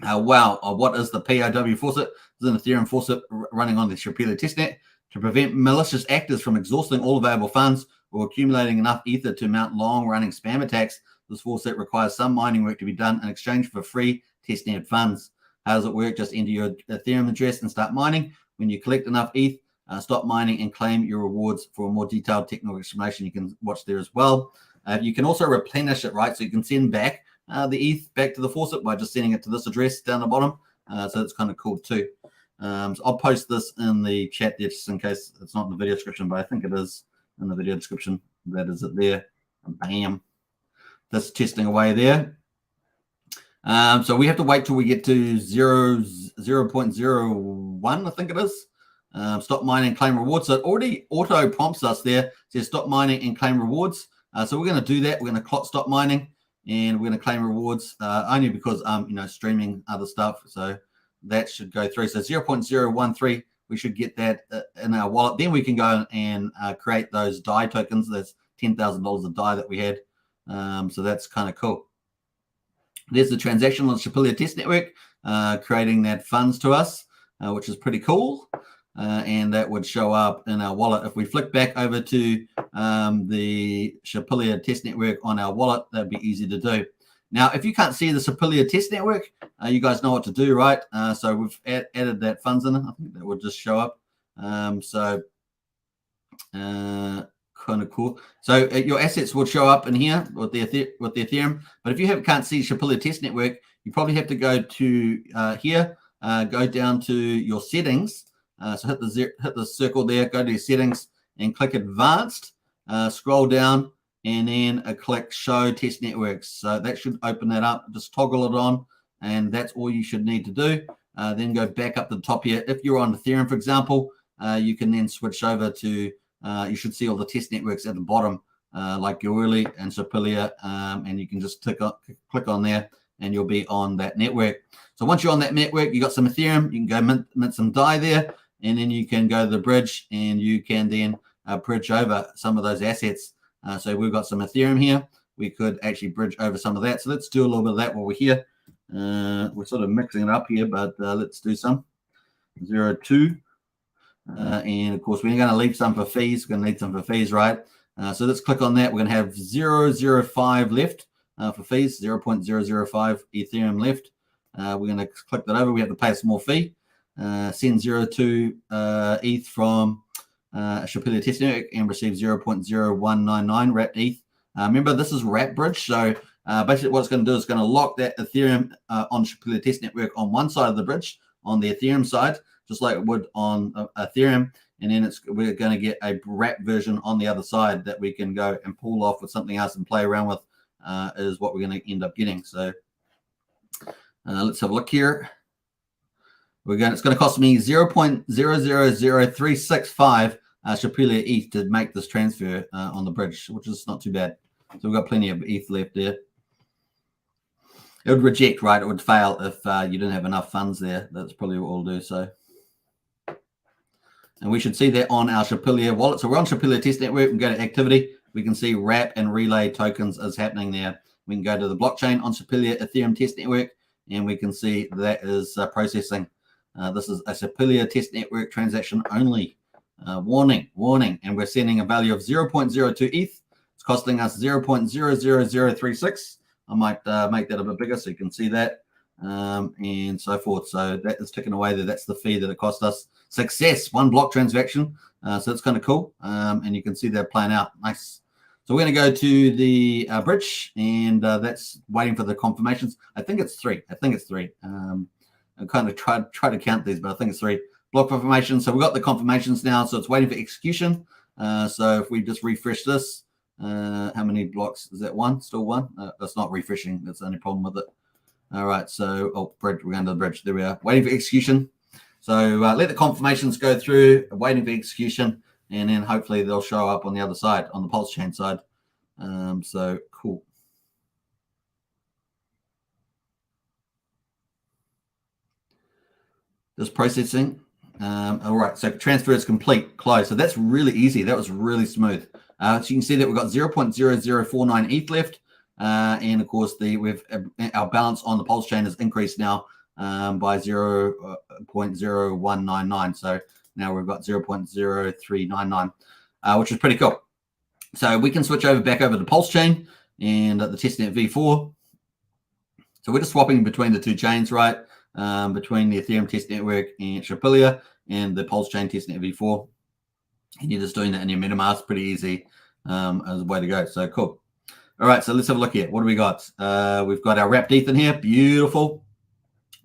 Wow, what is the POW faucet? It's an Ethereum faucet running on the Shapilia testnet to prevent malicious actors from exhausting all available funds or accumulating enough ether to mount long-running spam attacks. This faucet requires some mining work to be done in exchange for free testnet funds. How does it work? Just enter your Ethereum address and start mining. When you collect enough ETH, stop mining and claim your rewards. For a more detailed technical explanation, you can watch there as well. You can also replenish it, right? So you can send back the ETH back to the faucet by just sending it to this address down the bottom. So that's kind of cool too. So I'll post this in the chat there just in case it's not in the video description, but I think it is in the video description. That is it there. Bam. That's testing away there. So we have to wait till we get to 0.01, I think it is. Stop mining and claim rewards. So it already auto prompts us there. It says stop mining and claim rewards. So we're going to do that. We're going to stop mining, and we're going to claim rewards only because I'm streaming other stuff. So that should go through. So 0.013, we should get that in our wallet. Then we can go and create those DAI tokens. That's $10,000 of DAI that we had. So that's kind of cool. There's the transaction on the Shapilia test network, creating that funds to us, which is pretty cool. And that would show up in our wallet. If we flick back over to the Shapilia test network on our wallet, that'd be easy to do. Now, if you can't see the Shapilia test network, you guys know what to do, right? So we've added that funds in it. I think that would just show up. Kind of cool. So your assets will show up in here with the Ethereum. But if you can't see Shapilia test network, you probably have to go to here, go down to your settings. So hit the circle there, go to your settings and click advanced, scroll down, and then click show test networks. So that should open that up. Just toggle it on, and that's all you should need to do. Then go back up to the top here. If you're on Ethereum, for example, you can then switch over to, you should see all the test networks at the bottom, like Goerli and Shapilia, and you can just click on there, and you'll be on that network. So once you're on that network, you got some Ethereum, you can go mint some DAI there, and then you can go to the bridge, and you can then bridge over some of those assets. So we've got some Ethereum here. We could actually bridge over some of that. So let's do a little bit of that while we're here. We're sort of mixing it up here, but let's do some 0.2. And of course, we're going to leave some for fees. We're going to need some for fees, right? So let's click on that. We're going to have 0.005 left for fees, 0.005 Ethereum left. We're going to click that over. We have to pay a small fee. Send 0.2 ETH from Shapilia test network and receive 0.0199 wrapped ETH. Remember, this is wrap bridge. So basically what it's going to do is going to lock that Ethereum on Shapilia test network on one side of the bridge, on the Ethereum side, just like it would on Ethereum. and then we're going to get a wrap version on the other side that we can go and pull off with something else and play around with, is what we're going to end up getting. So let's have a look here. It's going to cost me 0.000365 Shapilia ETH to make this transfer on the bridge, which is not too bad. So we've got plenty of ETH left there. It would reject, right? It would fail if you didn't have enough funds there. That's probably what we'll do. So, and we should see that on our Shapilia wallet. So we're on Shapilia Test Network and go to activity. We can see wrap and relay tokens is happening there. We can go to the blockchain on Shapilia Ethereum Test Network, and we can see that is processing. This is a Shapilia Test Network transaction only. Warning. And we're sending a value of 0.02 ETH. It's costing us 0.00036. I might make that a bit bigger so you can see that, and so forth. So that is ticking away there. That's the fee that it cost us. Success, 1 block transaction. So that's kind of cool. And you can see that playing out. Nice. So we're going to go to the bridge, and that's waiting for the confirmations. I think it's 3. I kind of try to count these, but I think it's 3 block confirmation. So we've got the confirmations now. So it's waiting for execution. So if we just refresh this, how many blocks is that? 1? Still 1? That's not refreshing. That's the only problem with it. All right. So bridge. We're going to the bridge. There we are. Waiting for execution. So let the confirmations go through. Waiting for execution, and then hopefully they'll show up on the other side, on the Pulsechain side. So cool. Just processing. All right, so transfer is complete, close. So that's really easy. That was really smooth. So you can see that we've got 0.0049 ETH left, and of course our balance on the Pulsechain has increased now by 0.0199. So now we've got 0.0399, which is pretty cool. So we can switch back over to Pulsechain and the Testnet V4. So we're just swapping between the two chains, right? Between the Ethereum Test Network and Shapilia and the Pulsechain Testnet V4. And you're just doing that in your MetaMask. Pretty easy as a way to go. So cool. All right, so let's have a look here. What do we got? We've got our wrapped ETH in here. Beautiful.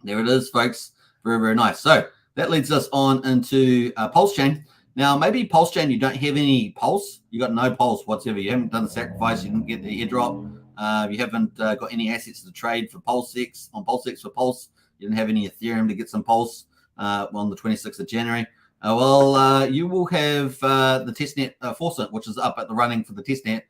There it is, folks. Very, very nice. So that leads us on into Pulsechain. Now, maybe Pulsechain, you don't have any pulse. You got no pulse whatsoever. You haven't done the sacrifice. You didn't get the airdrop. You haven't got any assets to trade for PulseX, on PulseX for Pulse. You didn't have any Ethereum to get some Pulse on the 26th of January. You will have the testnet faucet, which is up at the running for the testnet.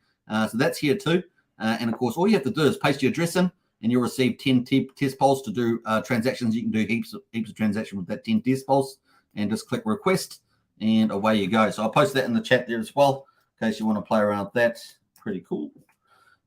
So that's here too. And of course, all you have to do is paste your address in, and you'll receive 10 test pulse to do transactions. You can do heaps of transactions with that 10 test pulse, and just click request, and away you go. So I'll post that in the chat there as well, in case you want to play around with that. Pretty cool.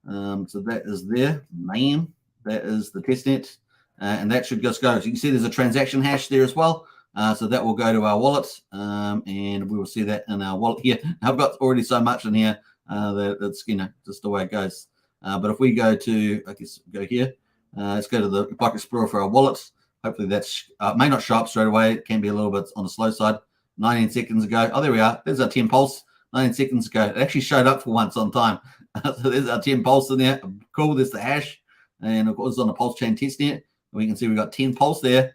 So that is there, man. That is the testnet. And that should just go. So you can see there's a transaction hash there as well. So that will go to our wallet, and we will see that in our wallet here. I've got already so much in here that it's just the way it goes. But if we go to, I guess, go here, let's go to the Block Explorer for our wallet. Hopefully that's may not show up straight away. It can be a little bit on the slow side. 19 seconds ago. Oh, there we are. There's our 10 pulse. 19 seconds ago. It actually showed up for once on time. So there's our 10 pulse in there. Cool. There's the hash, and of course on the Pulsechain Testnet. We can see we've got 10 pulse there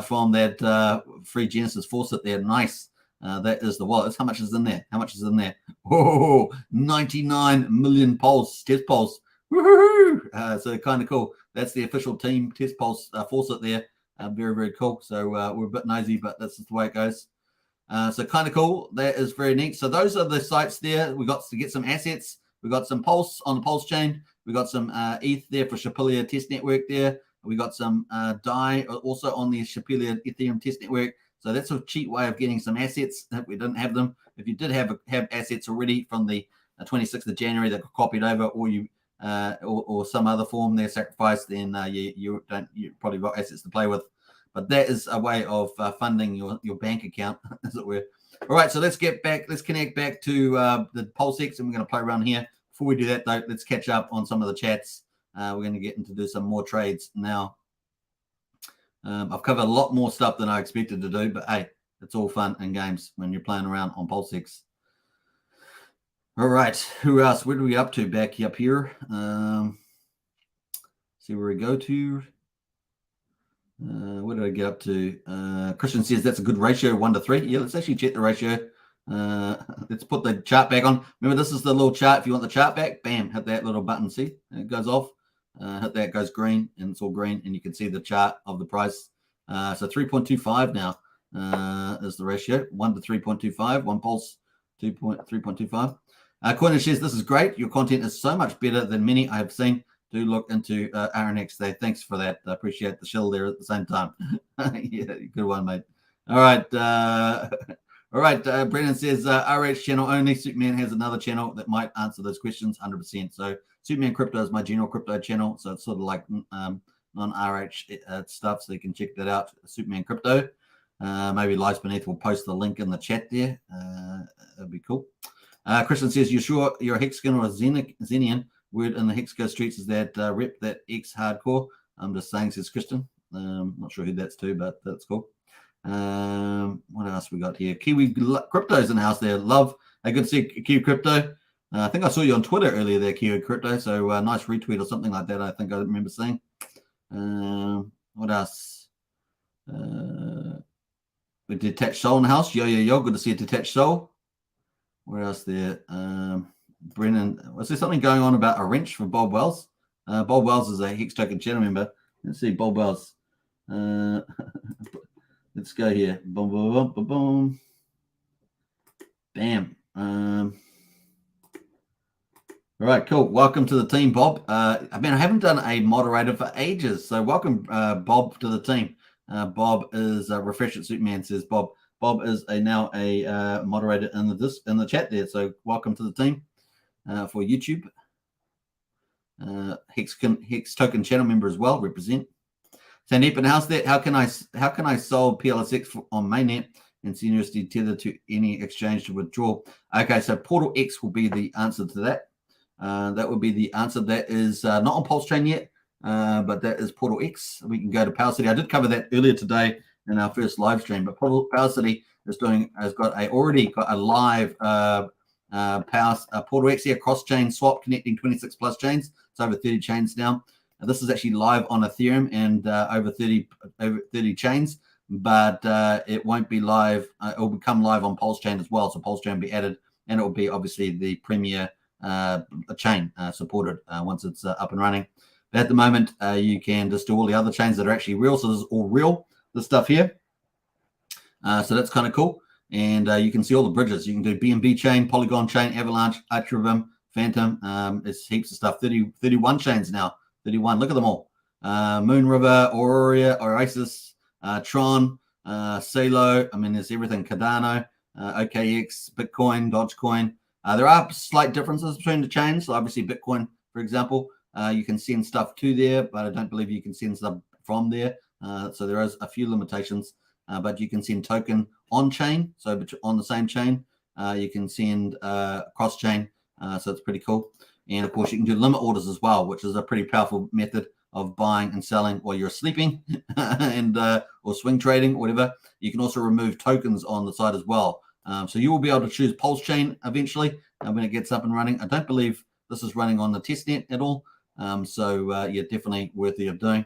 from that free Genesis faucet there. Nice. That is the wallet. That's how much is in there. How much is in there? Oh, 99 million pulse, test pulse. Woohoo! So kind of cool. That's the official team test pulse faucet there. Very, very cool. So we're a bit nosy, but that's just the way it goes. So kind of cool. That is very neat. So those are the sites there. We got to get some assets. We got some pulse on the Pulsechain. We got some ETH there for Shapilia Test Network there. We got some DAI also on the Shapilia Ethereum Test Network. So that's a cheap way of getting some assets if we didn't have them. If you did have assets already from the 26th of January that got copied over, or you or some other form there sacrifice, then you probably got assets to play with. But that is a way of funding your bank account, as it were. All right, so let's get back. Let's connect back to the PulseX, and we're going to play around here. Before we do that, though, let's catch up on some of the chats. We're going to get into do some more trades now. I've covered a lot more stuff than I expected to do, but hey, it's all fun and games when you're playing around on PulseX. All right, who else? Where do we get up to? Back up here. See where we go to. What did I get up to? Christian says that's a good ratio, 1 to 3. Yeah, let's actually check the ratio. Let's put the chart back on. Remember, this is the little chart. If you want the chart back, bam, hit that little button. See, it goes off. Hit that, goes green, and it's all green, and you can see the chart of the price. So 3.25 now is the ratio. 1 to 3.25. One pulse, 3.25. Coin shares, this is great. Your content is so much better than many I have seen. Do look into RNX there. Thanks for that. I appreciate the shill there at the same time. Yeah, good one, mate. All right. All right. Brennan says RH channel only. Superman has another channel that might answer those questions 100%. So Superman Crypto is my general crypto channel. So it's sort of like non-RH stuff. So you can check that out. Superman Crypto. Maybe Lives Beneath will post the link in the chat there. That'd be cool. Christian says, "You sure you're a Hexagon or a Xenian? Word in the Hexco streets is that rep that X hardcore." I'm just saying, says Christian. Not sure who that's to, but that's cool. What else we got here? Kiwi Crypto's in the house there. Love. Hey, good to see Kiwi Crypto. I think I saw you on Twitter earlier there, Kiwi Crypto. So nice retweet or something like that. I think I remember seeing. What else? We Detached Soul in the house. Yo. Good to see a Detached Soul. Where else there? Brennan, was there something going on about a wrench for Bob Wells? Bob Wells is a Hex Token channel member. Let's see, Bob Wells. Let's go here. Boom, boom, boom, boom, boom. Bam. All right, cool. Welcome to the team, Bob. I haven't done a moderator for ages, so welcome, Bob, to the team. Bob is Refresh It Superman, says Bob. Bob is now a moderator in the chat there. So welcome to the team for YouTube. Hex Token channel member as well. Represent. Sandeep in the house there. How can I solve PLSX on mainnet and see USD tether to any exchange to withdraw? Okay, so Portal X will be the answer to that. That would be the answer. That is not on Pulsechain yet, but that is Portal X. We can go to Power City. I did cover that earlier today in our first live stream, but Power City has already got a live Portal X here, cross-chain swap connecting 26 plus chains. It's over 30 chains now. This is actually live on Ethereum and over 30 chains, but it won't be live. It will become live on Pulsechain as well. So Pulsechain will be added, and it will be obviously the premier chain supported once it's up and running. But at the moment, you can just do all the other chains that are actually real. So this is all real, the stuff here. So that's kind of cool. And you can see all the bridges. You can do BNB chain, Polygon chain, Avalanche, Atrium, Phantom. It's heaps of stuff. 31 chains now. 31. Look at them all. Moon River, Aurora, Oasis, Tron, Salo. There's everything. Cardano, OKX, Bitcoin, Dogecoin. There are slight differences between the chains. So obviously Bitcoin, for example, you can send stuff to there, but I don't believe you can send stuff from there. So there is a few limitations, but you can send token on chain. So on the same chain, you can send cross chain. So it's pretty cool. And of course, you can do limit orders as well, which is a pretty powerful method of buying and selling while you're sleeping and or swing trading, whatever. You can also remove tokens on the side as well. So you will be able to choose Pulsechain eventually when it gets up and running. I don't believe this is running on the testnet at all. Yeah, definitely worthy of doing.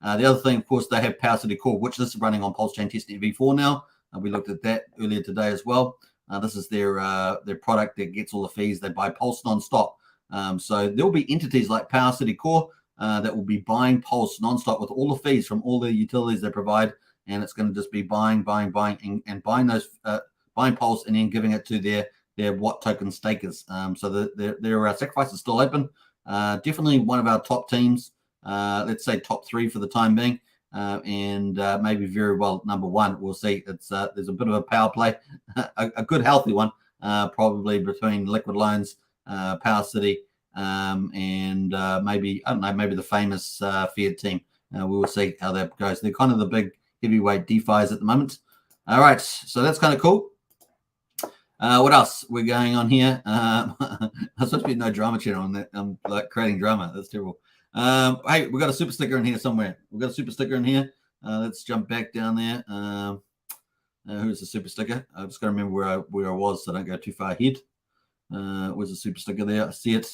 The other thing, of course, they have Power City Core, which is running on Pulsechain Testnet V4 now. We looked at that earlier today as well. This is their product that gets all the fees. They buy Pulse non-stop. So there'll be entities like Power City Core that will be buying Pulse non-stop with all the fees from all the utilities they provide, and it's going to just be buying and buying those buying Pulse and then giving it to their Watt token stakers. So their sacrifice is still open. Definitely one of our top teams. Let's say top 3 for the time being, and maybe very well number 1. We'll see. It's there's a bit of a power play, a good healthy one, probably between Liquid Loans, Power City, and maybe the famous Fiat team. We will see how that goes. They're kind of the big heavyweight DeFis at the moment. All right, so that's kind of cool. What else we're going on here? I'm supposed to be no drama channel on that. I'm like creating drama. That's terrible. Hey, we got a super sticker in here somewhere. We've got a super sticker in here. Let's jump back down there. Who's the super sticker? I've just got to remember where I was so I don't go too far ahead. Where's the super sticker there? I see it.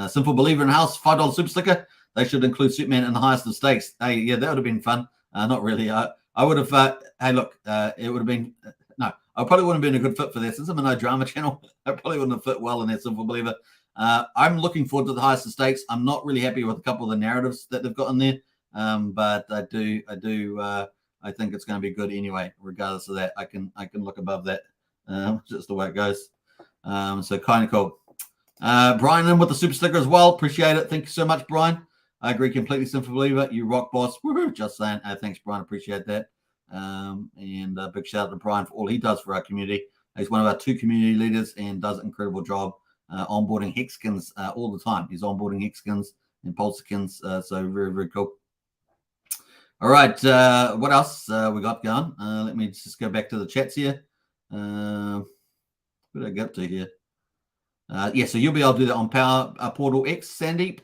Simple Believer in the house, $5 super sticker. They should include Superman in the highest of stakes. Hey, yeah, that would have been fun. Not really. I would have, hey, look, it would have been, no, I probably wouldn't have been a good fit for that. Since I'm a no drama channel, I probably wouldn't have fit well in that Simple Believer. I'm looking forward to the highest of stakes. I'm not really happy with a couple of the narratives that they've got in there, but I think it's going to be good anyway. Regardless of that, I can look above that. Just the way it goes. So kind of cool. Brian in with the super sticker as well. Appreciate it. Thank you so much, Brian. I agree completely. Simple Believer, you rock, boss. Woo-hoo. Just saying. Thanks, Brian. Appreciate that. And a big shout out to Brian for all he does for our community. He's one of our 2 community leaders and does an incredible job onboarding Hexkins all the time. He's onboarding Hexkins and Pulsekins. So very, very cool. All right. What else we got going? Let me just go back to the chats here. What did I get up to here? Yeah, so you'll be able to do that on Power Portal X, Sandeep.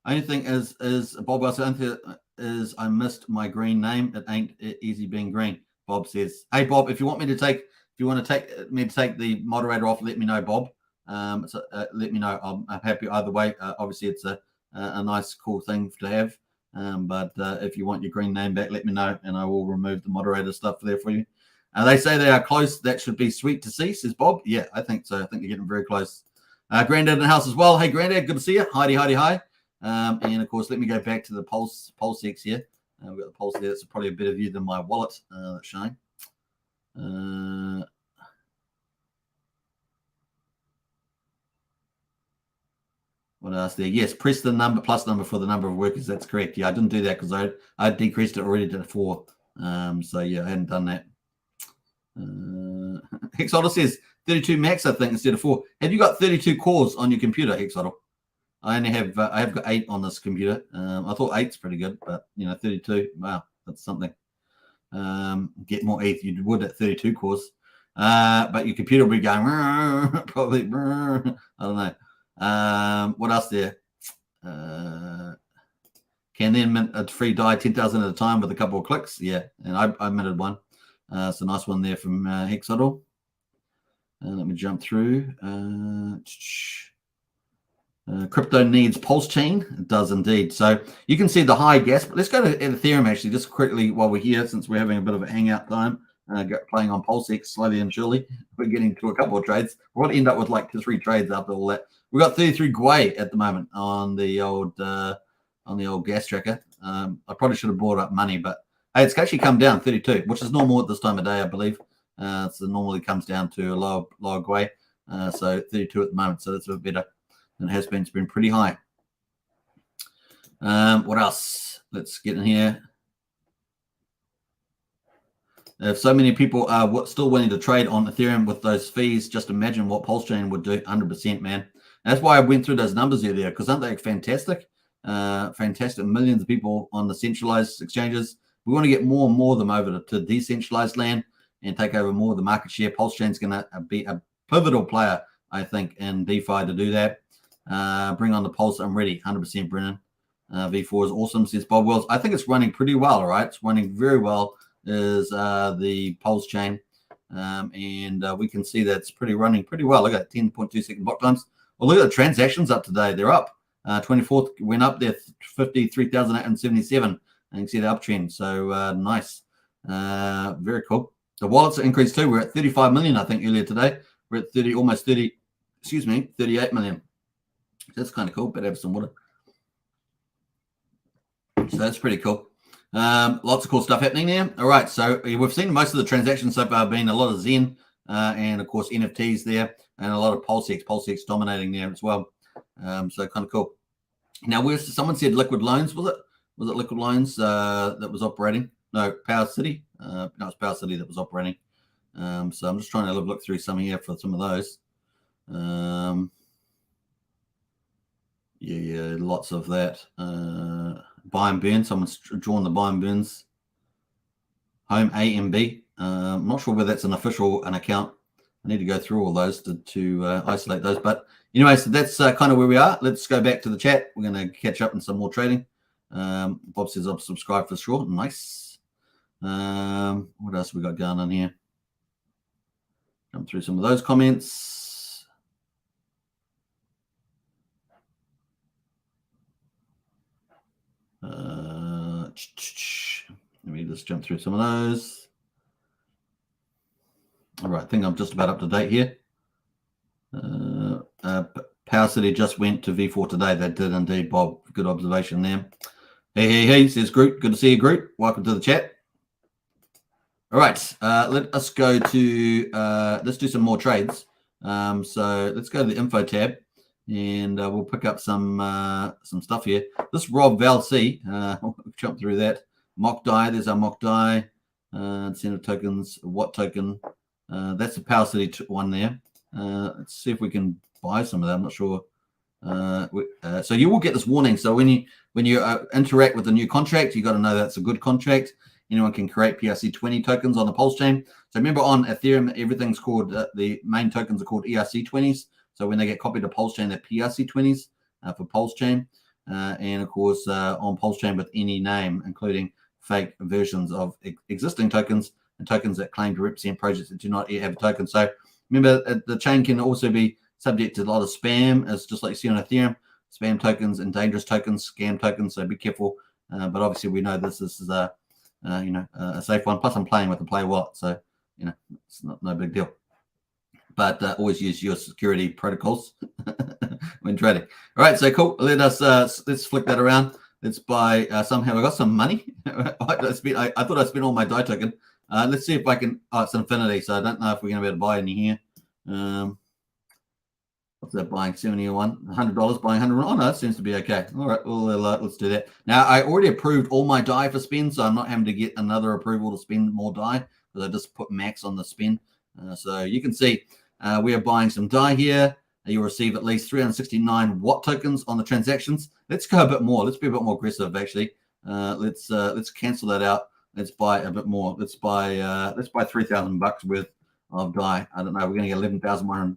Only thing is Bob Wilson is I missed my green name. It ain't easy being green. Bob says, "Hey Bob, if you want to take the moderator off, let me know, Bob. Let me know. I'm happy either way. Obviously, it's a nice, cool thing to have. But if you want your green name back, let me know, and I will remove the moderator stuff there for you." They say they are close. That should be sweet to see, says Bob. Yeah, I think so. I think you're getting very close. Granddad in the house as well. Hey, Granddad, good to see you. Hi. And of course, let me go back to the PulseX here. We've got the Pulse there. It's probably a better view than my wallet that's showing. What else there? Yes, press the plus number for the number of workers. That's correct. Yeah, I didn't do that because I decreased it already to 4. So yeah, I hadn't done that. Hexodal says 32 max, I think, instead of 4. Have you got 32 cores on your computer, Hexodal? I only have I have got 8 on this computer. I thought 8's pretty good, but 32. Wow, that's something. Get more ETH you would at 32 cores, but your computer will be going probably. I don't know. What else there? Can then mint a free DAI 10,000 at a time with a couple of clicks. Yeah, and I minted one. It's a nice one there from Hexodal. Let me jump through. Crypto needs Pulsechain. It does indeed. So you can see the high gas. But let's go to Ethereum actually, just quickly while we're here, since we're having a bit of a hangout time. Playing on PulseX slowly and surely. We're getting to a couple of trades. We'll end up with like 3 trades after all that. We've got 33 Gwei at the moment on the old gas tracker. I probably should have brought up money, but hey, it's actually come down 32, which is normal at this time of day, I believe. So normally comes down to a lower Gwei. So 32 at the moment. So that's a bit better than it has been. It's been pretty high. What else? Let's get in here. If so many people are still willing to trade on Ethereum with those fees, just imagine what Pulsechain would do. 100%, man. And that's why I went through those numbers there, because aren't they fantastic? Fantastic. Millions of people on the centralized exchanges. We want to get more and more of them over to decentralized land and take over more of the market share. Pulsechain's going to be a pivotal player, I think, in DeFi to do that. Bring on the Pulse. I'm ready. 100%, Brennan. V4 is awesome, says Bob Wells. I think it's running pretty well, all right? It's running very well. Is the Pulse chain, and we can see that it's running pretty well. Look at 10.2 second block times. Well, look at the transactions up today. They're up. 24th went up there, 53,877. And you can see the uptrend. So nice, very cool. The wallets are increased too. We're at 35 million, I think, earlier today. We're at 38 million. That's kind of cool. Better have some water. So that's pretty cool. Lots of cool stuff happening there. All right, so we've seen most of the transactions so far being a lot of Zen and, of course, NFTs there and a lot of PulseX dominating there as well. So kind of cool. Now, someone said Liquid Loans, was it? Was it Liquid Loans that was operating? No, Power City. No, it's Power City that was operating. So I'm just trying to look through some here for some of those. Yeah, lots of that. Buy and burn. Someone's drawn the buy and burns. Home A and B. I'm not sure whether that's an account. I need to go through all those to isolate those. But anyway, so that's kind of where we are. Let's go back to the chat. We're going to catch up in some more trading. Bob says I've subscribed for sure. Nice. What else we got going on here? Jump through some of those comments. Let me just jump through some of those. right, I think I'm just about up to date here. Power City just went to V4 today. That did indeed, Bob. Good observation there. Hey, says Groot. Good to see you, Groot. Welcome to the chat. All right, let us go to, let's do some more trades. So let's go to the info tab, and we'll pick up some stuff here. This Rob Val C, we'll jump through that. Mock die, there's our mock die. Incentive tokens, what token? That's the Power City one there. Let's see if we can buy some of that. I'm not sure. So you will get this warning. So when you interact with a new contract, you got to know that's a good contract. Anyone can create PRC20 tokens on the Pulse chain. So remember, on Ethereum, everything's called the main tokens are called ERC20s. So when they get copied to Pulse chain, they're PRC20s for Pulse chain. And of course, on Pulse chain with any name, including fake versions of existing tokens and tokens that claim to represent projects that do not yet have a token. So remember, the chain can also be subject to a lot of spam, as just like you see on Ethereum, spam tokens and dangerous tokens, scam tokens. So be careful. But obviously, we know this is a safe one. Plus, I'm playing with the Play wallet, so it's no big deal. But always use your security protocols when trading. All right, so cool. Let's flick that around. Let's buy somehow. I got some money. I thought I spent all my DAI token. Let's see if I can. Oh, it's infinity, so I don't know if we're going to be able to buy any here. What's that buying? 71, $100 buying 100. Oh no, that seems to be okay. All right, well, let's do that. Now I already approved all my DAI for spend, so I'm not having to get another approval to spend more DAI because I just put max on the spend. So you can see we are buying some DAI here. You'll receive at least 369 watt tokens on the transactions. Let's go a bit more. Let's be a bit more aggressive, actually. Let's cancel that out. Let's buy a bit more. Let's buy $3,000 worth of DAI. I don't know. We're going to get 11,100.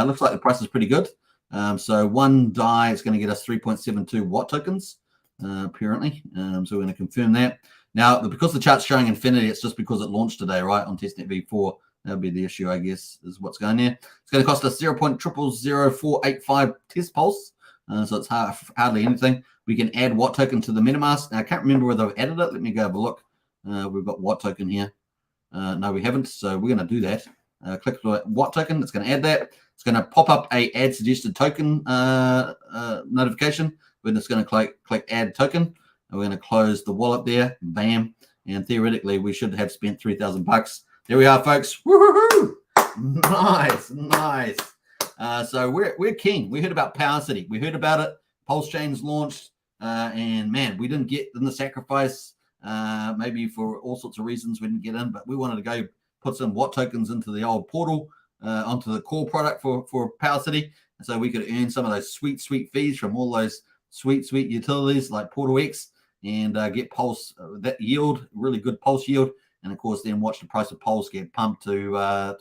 Looks like the price is pretty good. So one DAI is going to get us 3.72 watt tokens, apparently. So we're going to confirm that. Now, because the chart's showing infinity, it's just because it launched today, right, on Testnet V4. That'll be the issue, I guess, is what's going there. It's going to cost us 0.000485 test pulse. So it's hardly anything. We can add watt token to the MetaMask. Now, I can't remember whether I've added it. Let me go have a look. We've got watt token here. No, we haven't. So we're going to do that. Click the watt token. It's going to add that. It's going to pop up a add suggested token notification. We're just going to click add token. And we're going to close the wallet there. Bam. And theoretically, we should have spent $3,000. There we are, folks. Woo-hoo-hoo! Nice. So we're keen. We heard about Power City. We heard about it. Pulse Chain's launched. And man, we didn't get in the sacrifice. Maybe for all sorts of reasons we didn't get in, but we wanted to go put some watt tokens into the old portal, onto the core product for Power City. And so we could earn some of those sweet fees from all those sweet utilities like PortalX and get Pulse, that yield, really good Pulse yield. And of course, then watch the price of Pulse get pumped to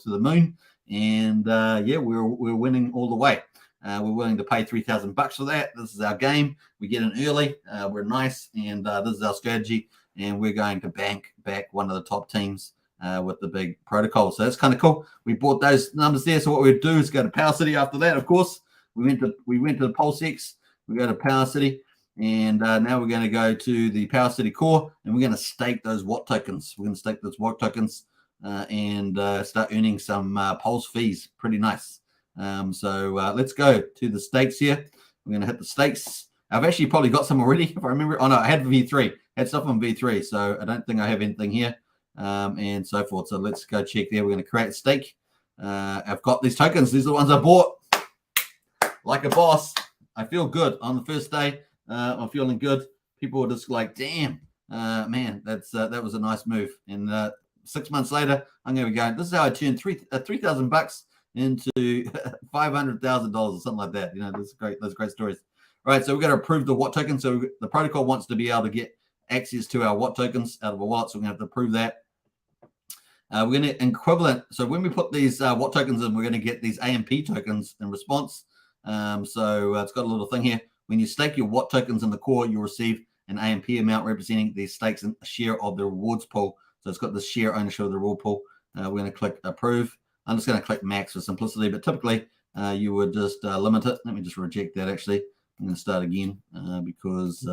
the moon. And yeah, we're winning all the way. We're willing to pay $3,000 for that. This is our game. We get in early. We're nice, and this is our strategy. And we're going to back one of the top teams with the big protocol. So that's kind of cool. We bought those numbers there. So what we'd do is go to Power City after that. Of course, we went to the PulseX. We go to Power City, and now we're going to go to the Power City core, and we're going to stake those watt tokens. We're going to stake those watt tokens and start earning some Pulse fees. Pretty nice. So let's go to the stakes here. We're going to hit the stakes. I've actually probably got some already, if I remember. Oh no, I had V3. I had stuff on V3, so I don't think I have anything here, and so forth. So let's go check there. We're going to create a stake. I've got these tokens. These are the ones I bought. Like a boss. I feel good on the first day. I'm feeling good. People are just like, damn, man, that was a nice move. And 6 months later, I'm going to be going, this is how I turned $3,000 into $500,000 or something like that. You know, those great stories. All right, so we're going to approve the watt token. So the protocol wants to be able to get access to our watt tokens out of a wallet. So we're going to have to approve that. We're going to equivalent. So when we put these watt tokens in, we're going to get these AMP tokens in response. So it's got a little thing here. When you stake your watt tokens in the core, you'll receive an AMP amount representing these stakes and a share of the rewards pool. So it's got the share ownership of the reward pool. We're going to click approve. I'm just going to click max for simplicity, but typically you would just limit it. Let me just reject that actually. I'm going to start again because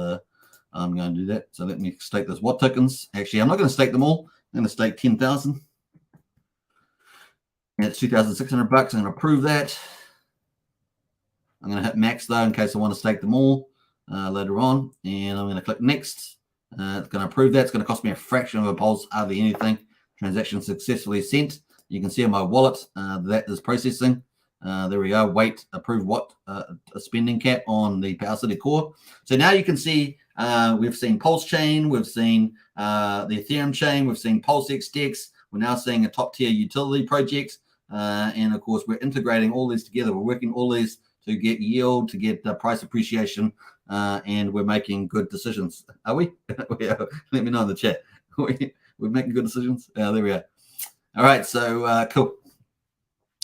I'm going to do that. So let me stake those watt tokens. Actually, I'm not going to stake them all. I'm going to stake 10,000. It's 2,600 bucks. I'm going to approve that. I'm going to hit max though in case I want to stake them all later on, and I'm going to click next. It's going to approve that. It's going to cost me a fraction of a pulse, hardly anything. Transaction successfully sent. You can see on my wallet that is processing. There we go. Wait, approve what? A spending cap on the PulseChain core. So now you can see we've seen Pulsechain, we've seen the Ethereum chain, we've seen PulseX DEX. We're now seeing a top tier utility project, and of course we're integrating all these together. We're working all these to get yield, to get price appreciation, and we're making good decisions. Are we? Let me know in the chat. We're making good decisions. There we are. All right, so cool.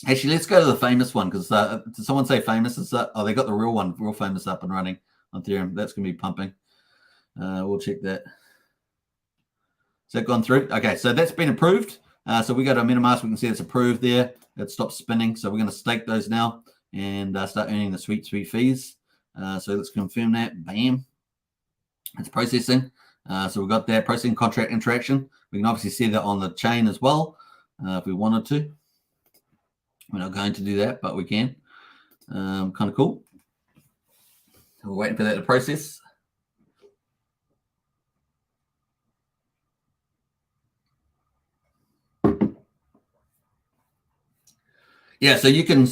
Actually, let's go to the famous one, because did someone say famous? Oh, they got the real one, real famous up and running on Ethereum. That's going to be pumping. We'll check that. Has that gone through? Okay, so that's been approved. So we go to MetaMask. We can see it's approved there. It stopped spinning. So we're going to stake those now and start earning the sweet fees. So let's confirm that. Bam. It's processing. So we've got that processing contract interaction. We can obviously see that on the chain as well if we wanted to. We're not going to do that, but we can. Kind of cool. We're waiting for that to process. Yeah, so you can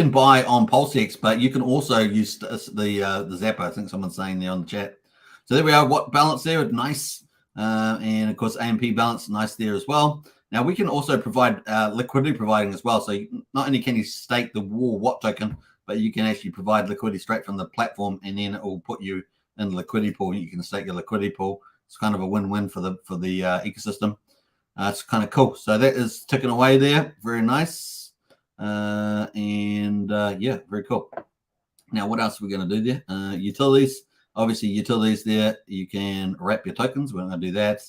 buy on PulseX, but you can also use the Zapper. I think someone's saying there on the chat. So there we are. What balance there? Nice, and of course AMP balance nice there as well. Now we can also provide liquidity providing as well. So not only can you stake the Watt token, but you can actually provide liquidity straight from the platform, and then it will put you in the liquidity pool. You can stake your liquidity pool. It's kind of a win-win for the ecosystem. It's kind of cool. So that is ticking away there. Very nice. Yeah, very cool. Now, what else are we going to do there? Utilities. Obviously, utilities there. You can wrap your tokens. We're going to do that.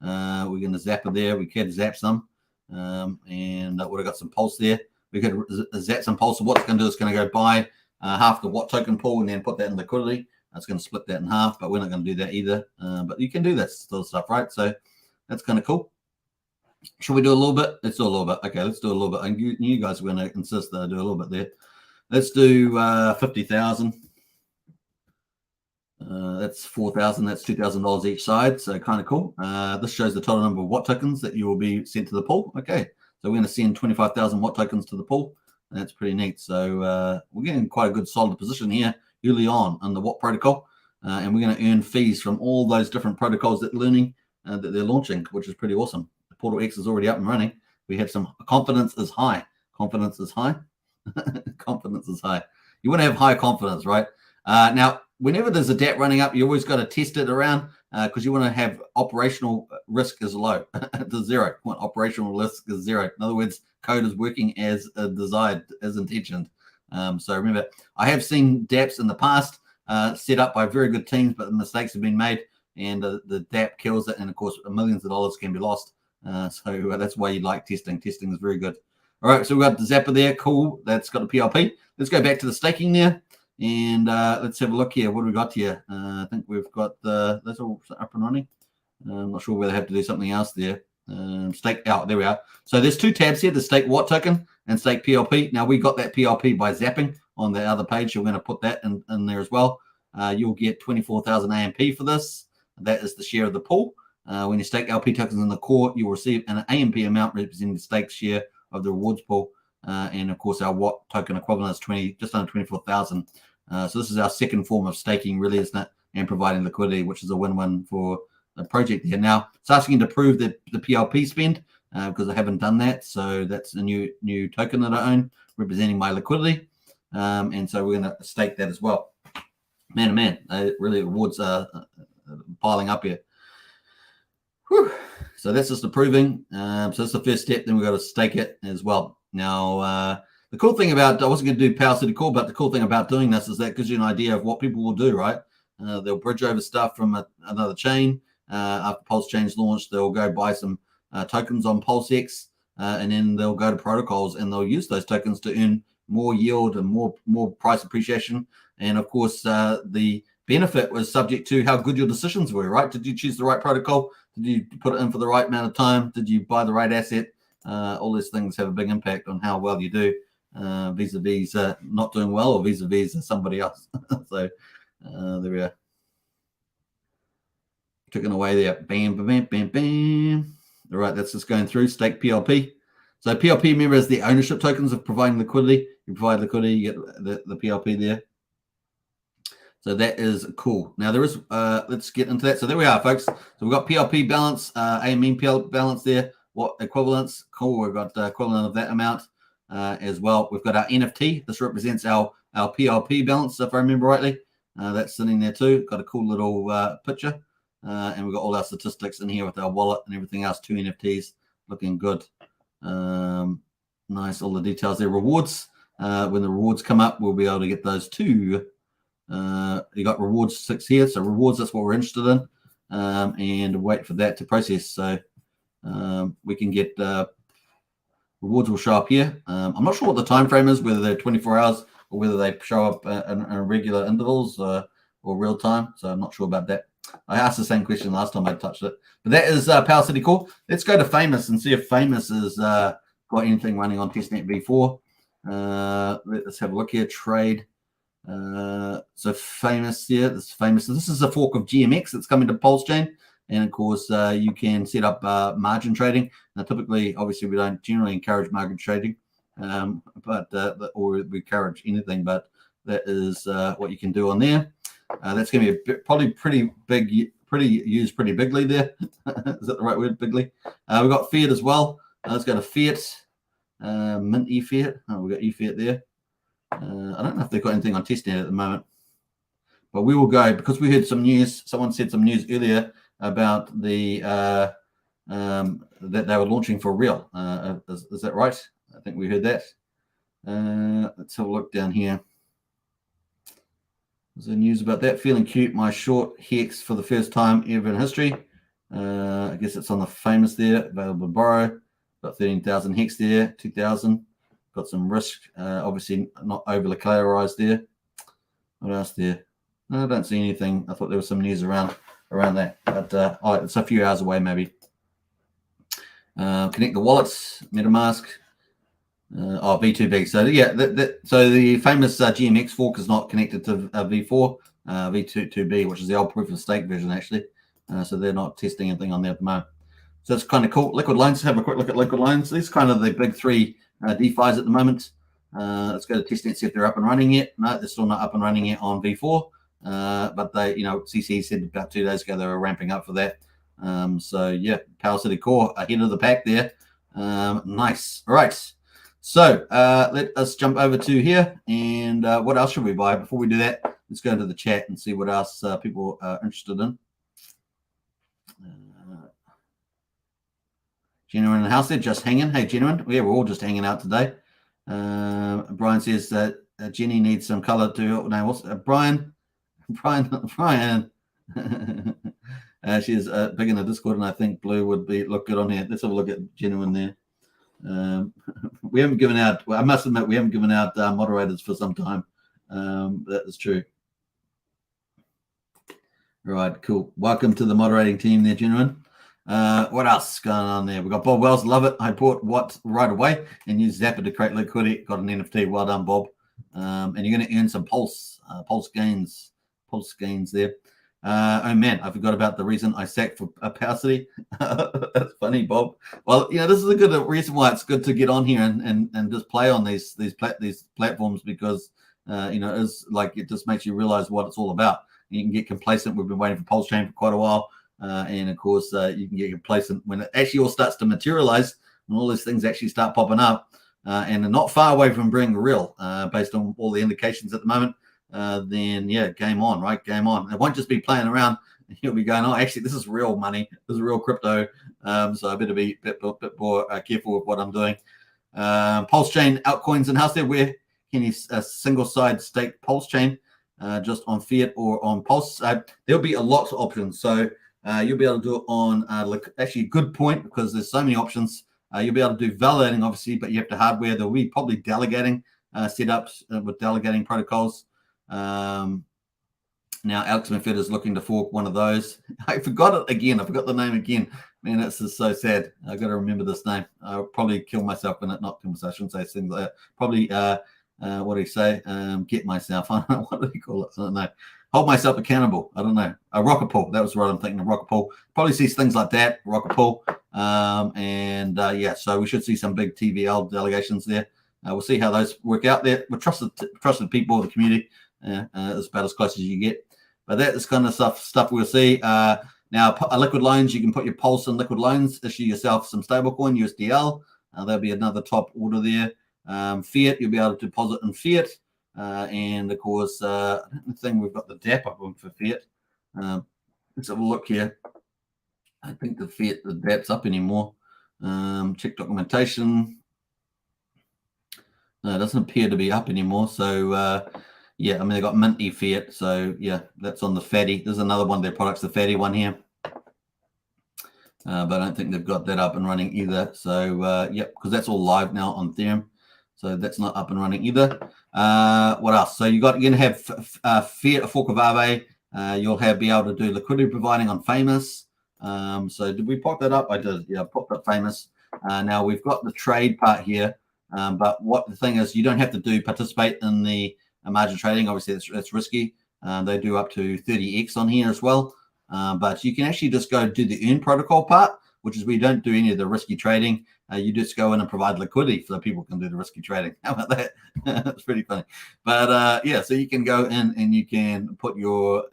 We're going to zap it there. We can zap some. And we've got some pulse there. We could zap some pulse. So what it's going to do is going to go buy half the Watt token pool and then put that in liquidity. It's going to split that in half, but we're not going to do that either. But you can do that sort of stuff, right? So that's kind of cool. Should we do a little bit? Let's do a little bit. Okay, let's do a little bit. And you guys are going to insist that I do a little bit there. Let's do 50,000. That's 4,000. That's $2,000 each side. So kind of cool. This shows the total number of Watt tokens that you will be sent to the pool. Okay, so we're going to send 25,000 Watt tokens to the pool. That's pretty neat. So we're getting quite a good solid position here early on the Watt protocol, and we're going to earn fees from all those different protocols that they're launching, which is pretty awesome. Portal X is already up and running. We have some confidence is high. Confidence is high. Confidence is high. You want to have high confidence, right? Now, whenever there's a DApp running up, you always got to test it around because you want to have operational risk is low to zero. When operational risk is zero. In other words, code is working as desired, as intentioned. So remember, I have seen DApps in the past set up by very good teams, but mistakes have been made, and the DApp kills it, and of course, millions of dollars can be lost. So that's why you like testing. Testing is very good. All right, so we've got the Zapper there. Cool. That's got a PLP. Let's go back to the staking there, and let's have a look here. What do we got here? I think we've got that's all up and running. I'm not sure whether I have to do something else there. Stake out. There we are. So there's two tabs here: the stake Watt token and stake PLP. Now we got that PLP by zapping on the other page. So we're going to put that in there as well. You'll get 24,000 AMP for this. That is the share of the pool. When you stake LP tokens in the core, you will receive an AMP amount representing the stake share of the rewards pool. And of course, our Watt token equivalent is just under 24,000. So this is our second form of staking, really, isn't it? And providing liquidity, which is a win-win for the project here. Now, it's asking to prove the PLP spend because I haven't done that. So that's a new token that I own representing my liquidity. And so we're going to stake that as well. Man, oh man, really rewards are piling up here. Whew. So that's just approving. So that's the first step. Then we've got to stake it as well. Now, the cool thing about, I wasn't going to do PulseChain Core, but the cool thing about doing this is that gives you an idea of what people will do, right? They'll bridge over stuff from another chain. After Pulsechain's launched, they'll go buy some tokens on PulseX, and then they'll go to protocols and they'll use those tokens to earn more yield and more price appreciation. And of course, the benefit was subject to how good your decisions were, right? Did you choose the right protocol? Did you put it in for the right amount of time? Did you buy the right asset? All these things have a big impact on how well you do vis-a-vis not doing well or vis-a-vis somebody else. So there we are. Ticking away there. Bam, bam, bam, bam. All right, that's just going through. Stake PLP. So PLP, remember, is the ownership tokens of providing liquidity. You provide liquidity, you get the PLP there. So that is cool. Now there is, let's get into that. So there we are, folks. So we've got PLP balance, AMM PL balance there. What equivalence? Cool. We've got equivalent of that amount as well. We've got our NFT. This represents our PLP balance, if I remember rightly. That's sitting there too. Got a cool little picture. And we've got all our statistics in here with our wallet and everything else. 2 NFTs, looking good. Nice, all the details there. Rewards. When the rewards come up, we'll be able to get those too. You got rewards 6 here, so rewards, that's what we're interested in. And wait for that to process. So we can get rewards will show up here. I'm not sure what the time frame is, whether they're 24 hours or whether they show up in regular intervals or real time. So I'm not sure about that. I asked the same question last time I touched it. But that is Power City Core. Let's go to Famous and see if Famous has got anything running on Testnet V4. Let's have a look here. Trade. So Famous here. This is Famous. So this is a fork of GMX that's coming to Pulsechain. And of course, you can set up margin trading. Now, typically, obviously, we don't generally encourage margin trading, or we encourage anything, but that is what you can do on there. That's going to be probably pretty big, used pretty bigly there. Is that the right word, bigly? We've got Fiat as well. Let's go to Fiat, Mint eFiat. Oh, we've got eFiat there. I don't know if they've got anything on Testnet at the moment, but we will go because we heard some news. Someone said some news earlier about the that they were launching for real. Is that right? I think we heard that. Let's have a look down here. There's the news about that. Feeling cute. My short Hex for the first time ever in history. I guess it's on the Famous there. Available to borrow. Got 13,000 Hex there. 2,000. Got some risk. Obviously not overly collateralized there. What else there? No, I don't see anything. I thought there was some news around that. But it's a few hours away maybe. Connect the wallets. MetaMask. V2B. So yeah, so the famous GMX fork is not connected to V4, V2B, which is the old proof of stake version actually. So they're not testing anything on there at the moment. So it's kind of cool. Liquid Loans. Let's have a quick look at Liquid Loans. These kind of the big 3 DeFis at the moment. Let's go to Testnet, see if they're up and running yet. No, they're still not up and running yet on V4. But they, CC said about 2 days ago they were ramping up for that. So yeah, Power City Core ahead of the pack there. Nice. All right. So let us jump over to here. And what else should we buy? Before we do that, let's go into the chat and see what else people are interested in. Genuine in the house there, just hanging. Hey, Genuine. Yeah, we're all just hanging out today. Brian says that Jenny needs some color to. No, what's Brian? She's big in the Discord, and I think blue would look good on here. Let's have a look at Genuine there. We haven't given out. Well, I must admit, we haven't given out moderators for some time. That is true. All right, cool. Welcome to the moderating team there, Genuine. What else is going on there? We've got Bob Wells. Love it. I bought what right away and used Zapper to create liquidity. Got an NFT. Well done, Bob. And you're going to earn some pulse gains there. Oh man, I forgot about the reason I sacked for Power City. That's funny, Bob. Well, this is a good reason why it's good to get on here and just play on these platforms because it's like it just makes you realize what it's all about. You can get complacent. We've been waiting for Pulsechain for quite a while. And of course, you can get complacent when it actually all starts to materialize, when all these things actually start popping up, and they're not far away from being real, based on all the indications at the moment. Then yeah, game on, right? Game on. It won't just be playing around. You'll be going, oh, actually, this is real money. This is real crypto. So I better be a bit more careful with what I'm doing. Pulsechain altcoins and house there. Where can you single side stake Pulsechain just on Fiat or on Pulse? There'll be a lot of options. So you'll be able to do it on actually a good point because there's so many options. You'll be able to do validating, obviously, but you have to hardware. There'll be probably delegating setups with delegating protocols. Now, Alex Manfred is looking to fork one of those. I forgot it again. I forgot the name again. Man, this is so sad. I got to remember this name. I'll probably kill myself in it. Not kill myself. I shouldn't say things like that. Probably, what do you say? Get myself. I don't know. What do you call it? I don't know. Hold myself accountable. I don't know. A rocket pool. That was what I'm thinking of. Rocket pool. Probably sees things like that. Rocket pool. Yeah, so we should see some big TVL delegations there. We'll see how those work out there. We're trusted people of the community. It's about as close as you get. But that is kind of stuff we'll see. Now, liquid loans, you can put your Pulse in liquid loans, issue yourself some stablecoin, USDL. There'll be another top order there. Fiat, you'll be able to deposit in Fiat. And of course, I don't think we've got the DApp up on for Fiat. Let's have a look here. I think the DApp's up anymore. Check documentation. No, it doesn't appear to be up anymore. So, yeah, I mean, they got Minty Fiat. So, yeah, that's on the Fatty. There's another one of their products, the Fatty one here. But I don't think they've got that up and running either. So, yep, because that's all live now on Ethereum. So that's not up and running either. What else? So you're going to have Fiat, a fork of Aave. You'll be able to do liquidity providing on Famous. So did we pop that up? I did. Yeah, popped up Famous. Now we've got the trade part here. But what the thing is, you don't have to participate in the margin trading. Obviously, it's risky. They do up to 30x on here as well. But you can actually just go do the earn protocol part, which is we don't do any of the risky trading. You just go in and provide liquidity so people can do the risky trading. How about that? That's pretty funny. But yeah, so you can go in and you can put your,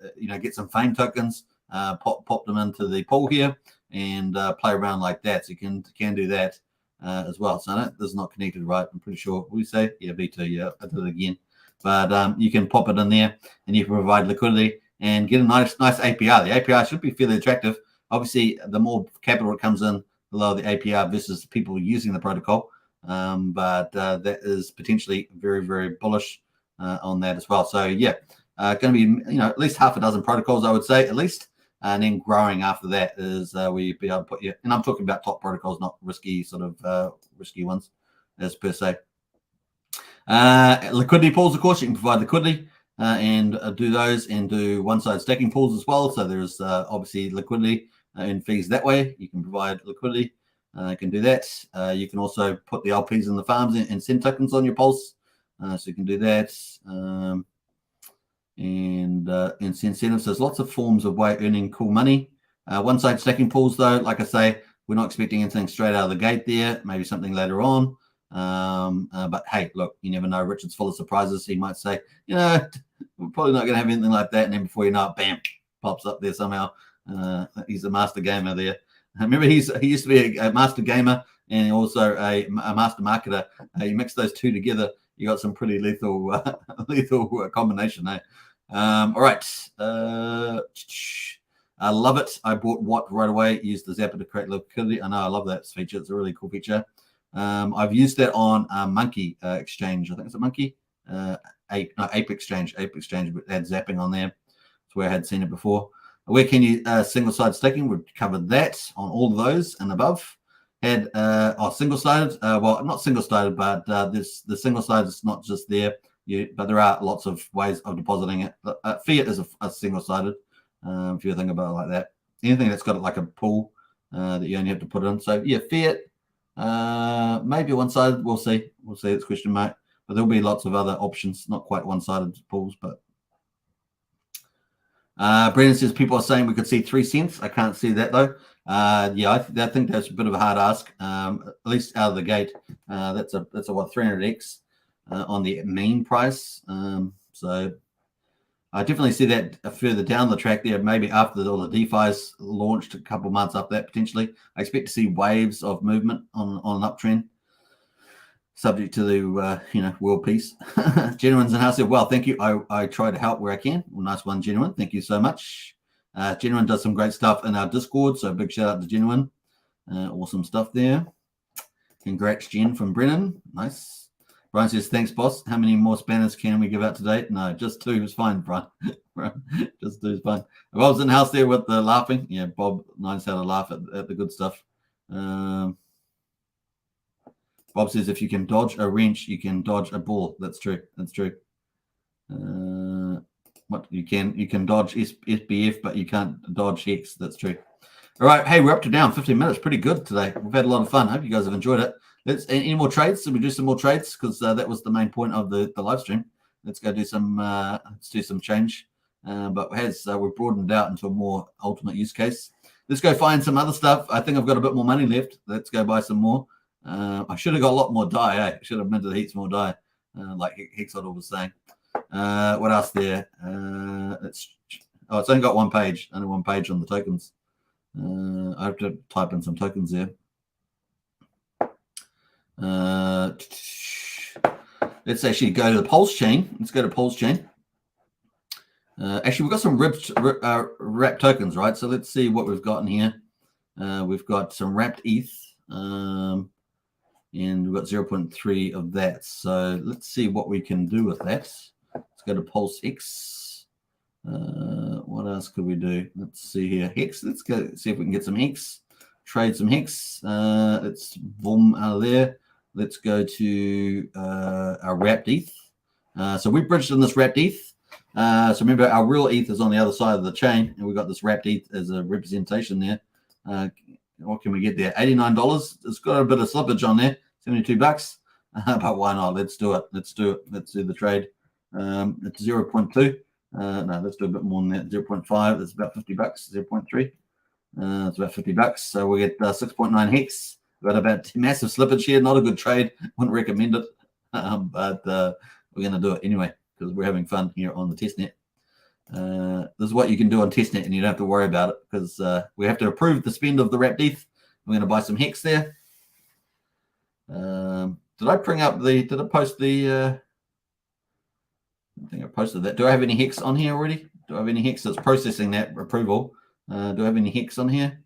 get some fame tokens, pop them into the pool here and play around like that. So you can do that as well. So this is not connected, right? I'm pretty sure. We say, yeah, V2, yeah, I did it again. But you can pop it in there and you can provide liquidity and get a nice APR. The APR should be fairly attractive. Obviously, the more capital it comes in, the lower the APR versus people using the protocol. But that is potentially very, very bullish on that as well. So yeah, going to be at least half a dozen protocols, I would say, at least. And then growing after that is where you'd be able to put your, and I'm talking about top protocols, not risky risky ones as per se. Liquidity pools, of course, you can provide liquidity and do those and do one-side stacking pools as well. So there's obviously liquidity and fees that way. You can provide liquidity. You can do that. You can also put the LPs in the farms and send tokens on your Pulse. So you can do that. And incentives. There's lots of forms of way earning cool money. One-side stacking pools, though, like I say, we're not expecting anything straight out of the gate there. Maybe something later on. But hey, look, you never know. Richard's full of surprises. He might say, we're probably not going to have anything like that. And then before you know it, bam, pops up there somehow. He's a master gamer there. Remember, he used to be a master gamer and also a master marketer. You mix those two together, you got some pretty lethal combination, eh? All right. I love it. I bought Watt right away. Used the Zapper to create liquidity. I know, I love that feature. It's a really cool feature. I've used that on Monkey Exchange. I think it's a Monkey Ape Exchange. Ape Exchange had zapping on there. That's where I had seen it before. Where can you single-sided staking? We've covered that on all of those and above. Had single-sided. Well, not single-sided, but the single-sided is not just there. But there are lots of ways of depositing it. Fiat is a single-sided. If you think about it like that, anything that's got like a pool that you only have to put in. So yeah, Fiat. Maybe one-sided. We'll see. It's question mark. But there'll be lots of other options. Not quite one-sided pools, but. Brendan says people are saying we could see 3 cents. I can't see that though. Yeah, I think that's a bit of a hard ask. At least out of the gate, that's a what 300x on the main price. So I definitely see that further down the track there. Maybe after all the DeFi's launched a couple months after that potentially. I expect to see waves of movement on an uptrend. Subject to the world peace. Genuine's in house. Well, thank you. I try to help where I can. Well, nice one, Genuine. Thank you so much. Genuine does some great stuff in our Discord, so big shout out to Genuine. Awesome stuff there. Congrats, Jen from Brennan. Nice. Brian says, thanks, boss. How many more spanners can we give out today? No, just 2 is fine, Brian. Just 2 is fine. Bob's in house there with the laughing. Yeah, Bob knows how to laugh at the good stuff. Bob says, if you can dodge a wrench, you can dodge a ball. That's true. What you can dodge SBF, but you can't dodge Hex. That's true. All right, hey, we're up to down 15 minutes. Pretty good today. We've had a lot of fun. I hope you guys have enjoyed it. Any more trades? So we do some more trades because that was the main point of the live stream. Let's go do some change. But we've broadened out into a more ultimate use case. Let's go find some other stuff. I think I've got a bit more money left. Let's go buy some more. I should have got a lot more dye. I should have minted heaps more dye, like Hexodor was saying. What else there? It's only got one page. Only one page on the tokens. I have to type in some tokens there. Let's actually go to the Pulsechain. Let's go to Pulsechain. Actually, we've got some wrapped tokens, right? So let's see what we've got in here. We've got some wrapped ETH, and we've got 0.3 of that. So let's see what we can do with that. Let's go to PulseX. What else could we do? Let's see here. Hex. Let's go see if we can get some Hex. Trade some Hex. Let's boom out of there. Let's go to our wrapped ETH. So we bridged in this wrapped ETH. So remember, our real ETH is on the other side of the chain, and we've got this wrapped ETH as a representation there. What can we get there? $89. It's got a bit of slippage on there, $72. But why not? Let's do it. Let's do it. Let's do the trade. It's 0.2. No, let's do a bit more than that. 0.5. That's about $50. 0.3. It's about $50. So we get 6.9 Hex. We've got about massive slippage here. Not a good trade. Wouldn't recommend it. But we're going to do it anyway, because we're having fun here on the testnet. This is what you can do on testnet, and you don't have to worry about it, because we have to approve the spend of the wrapped ETH. We're going to buy some Hex there. Did I bring up did I post the, I think I posted that. Do I have any Hex on here already? Do I have any Hex that's processing that approval? Do I have any Hex on here?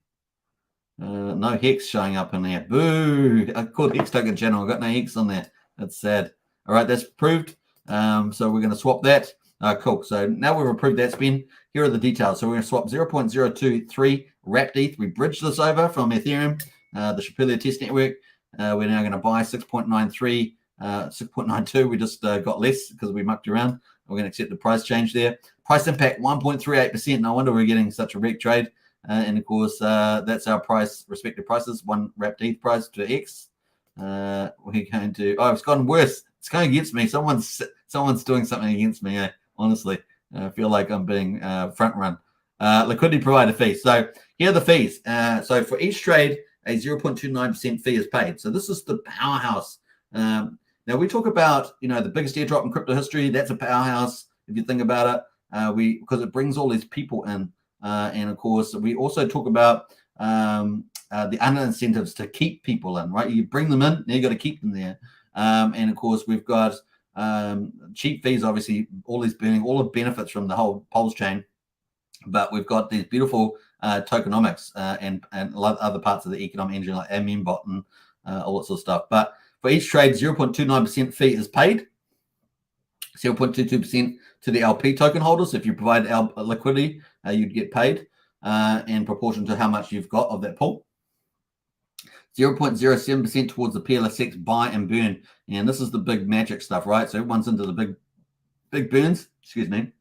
No Hex showing up in there. Boo! I called Hex Token Channel. I got no Hex on there. That's sad. All right, that's approved. So we're going to swap that. Cool. So now we've approved that spin. Here are the details. So we're going to swap 0.023 wrapped ETH. We bridged this over from Ethereum, the Shapilia test network. We're now going to buy 6.93, 6.92. We just got less because we mucked around. We're going to accept the price change there. Price impact 1.38%. No wonder we're getting such a wreck trade. And of course, that's our price, respective prices. One wrapped ETH price to X. We're going to, it's gotten worse. It's going against me. Someone's doing something against me. Honestly, I feel like I'm being front run. Liquidity provider fees. So here are the fees. So for each trade, a 0.29% fee is paid. So this is the powerhouse. Now we talk about, the biggest airdrop in crypto history. That's a powerhouse if you think about it. Because it brings all these people in. And of course, we also talk about the other incentives to keep people in, right? You bring them in, now you got to keep them there. And of course, we've got cheap fees, obviously, all the benefits from the whole Pulse chain. But we've got these beautiful tokenomics and other parts of the economic engine like admin bot and all that sort of stuff. But for each trade, 0.29% fee is paid. 0.22% to the LP token holders. If you provide liquidity, you'd get paid in proportion to how much you've got of that pool. 0.07% towards the PLSX buy and burn. And this is the big magic stuff, right? So everyone's into the big burns, excuse me.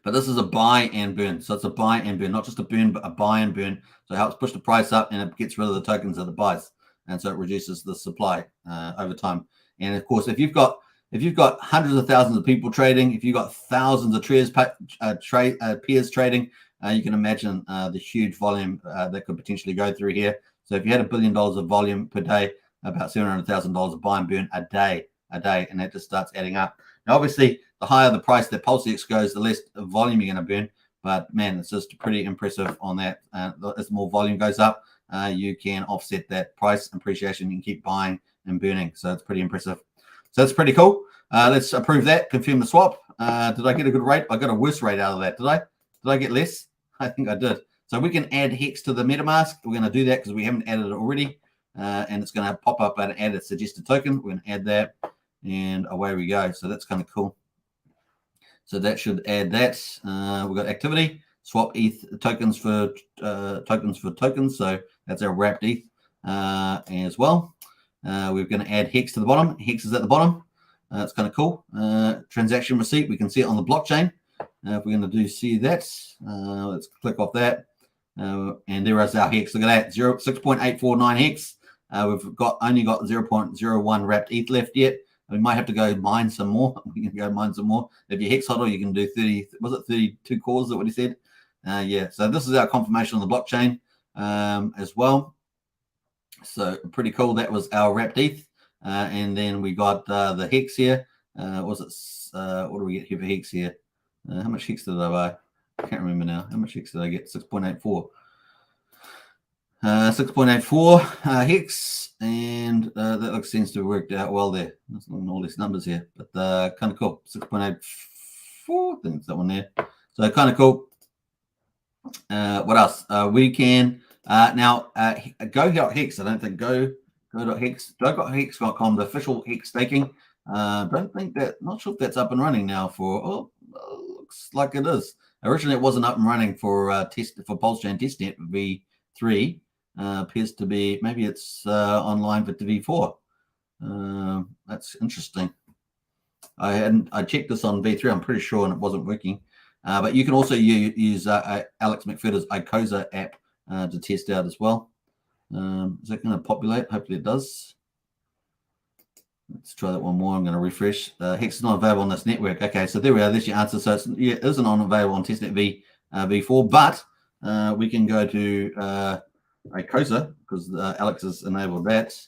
But this is a buy and burn. So it's a buy and burn, not just a burn, but a buy and burn. So it helps push the price up and it gets rid of the tokens that it buys. And so it reduces the supply over time. And of course, if you've got hundreds of thousands of people trading, if you've got thousands of peers trading, you can imagine the huge volume that could potentially go through here. So if you had $1 billion of volume per day, about $700,000 of buy and burn a day, and that just starts adding up. Now, obviously, the higher the price that PulseX goes, the less volume you're going to burn. But man, it's just pretty impressive on that. As more volume goes up, you can offset that price appreciation. You can keep buying and burning. So it's pretty impressive. So that's pretty cool. Let's approve that. Confirm the swap. Did I get a good rate? I got a worse rate out of that. Did I get less? I think I did. So we can add Hex to the MetaMask. We're going to do that because we haven't added it already. And it's going to pop up and add a suggested token. We're going to add that. And away we go. So that's kind of cool. So that should add that. We've got activity. Swap ETH tokens for tokens. So that's our wrapped ETH as well. We're going to add Hex to the bottom. Hex is at the bottom. It's kind of cool. Transaction receipt. We can see it on the blockchain. If we're going to see that, let's click off that. And there is our hex. Look at that, 6.849 hex. We've only got 0.01 wrapped ETH left yet. We might have to go mine some more. We can go mine some more. If you're hex hodl, you can do 30. Was it 32 cores? Is that what he said? Yeah. So this is our confirmation on the blockchain as well. So pretty cool. That was our wrapped ETH, and then we got the hex here. What do we get here for hex here? How much hex did I buy? I can't remember now. How much hex did I get? 6.84. 6.84 hex, and that seems to have worked out well there. There's all these numbers here, but kind of cool. 6.84, I think it's that one there. So kind of cool. What else? We can now go.hex. I don't think go.hex. Go.hex.com, the official hex staking. Not sure if that's up and running now for. Looks like it is. Originally, it wasn't up and running for Pulsechain Testnet V3. Appears to be, maybe it's online for the V4. That's interesting. I checked this on V3. I'm pretty sure, and it wasn't working. But you can also use Alex McFedder's Icosa app to test out as well. Is that going to populate? Hopefully it does. Let's try that one more. I'm going to refresh. Hex is not available on this network. Okay, so there we are. There's your answer. So it isn't available on Testnet V4, but we can go to Icosa because Alex has enabled that.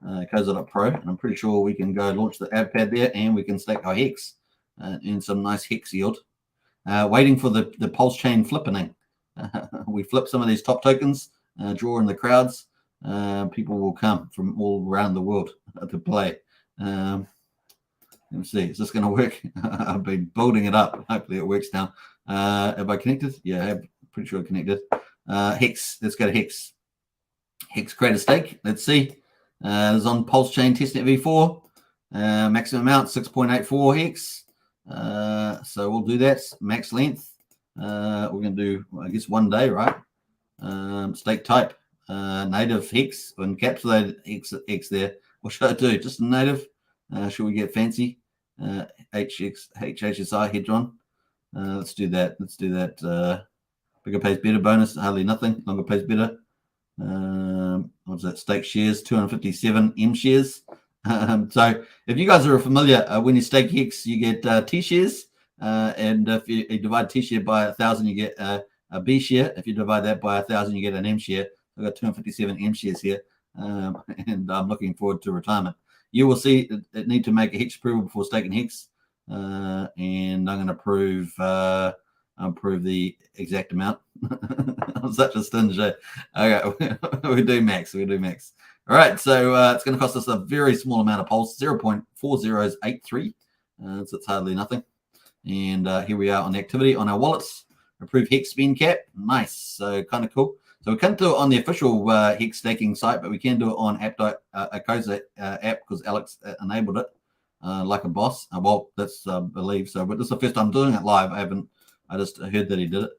Icosa.pro, and I'm pretty sure we can go launch the ad pad there, and we can stake our hex in some nice hex yield. Waiting for the Pulsechain flippening. We flip some of these top tokens, draw in the crowds. People will come from all around the world to play. Let me see, is this going to work? I've been building it up. Hopefully it works now. Have I connected? Yeah, I'm pretty sure I connected. Hex, let's go to Hex. Hex, create a stake. Let's see. It's on Pulsechain Testnet V4. Maximum amount 6.84 hex. So we'll do that. Max length. We're going to do, I guess, 1 day, right? Stake type. Native hex, encapsulated hex there. What should I do? Just native. Should we get fancy? HSI Hedron. Let's do that. Bigger pays better bonus. Hardly nothing. Longer pays better. What's that? Stake shares. 257 M shares. So if you guys are familiar, when you stake hex, you get T shares. And if you divide T share by 1,000, you get a B share. If you divide that by 1,000, you get an M share. I've got 257 M shares here, and I'm looking forward to retirement. You will see it need to make a hex approval before staking hex, and I'm going to approve the exact amount. I'm such a stingy. Okay, we do max. All right, so it's going to cost us a very small amount of pulse, 0.4083. So it's hardly nothing. And here we are on the activity on our wallets. Approve hex spend cap. Nice. So kind of cool. So we can't do it on the official hex staking site, but we can do it on Icosa app because Alex enabled it like a boss. Well, that's believe so. But this is the first time doing it live. I just heard that he did it.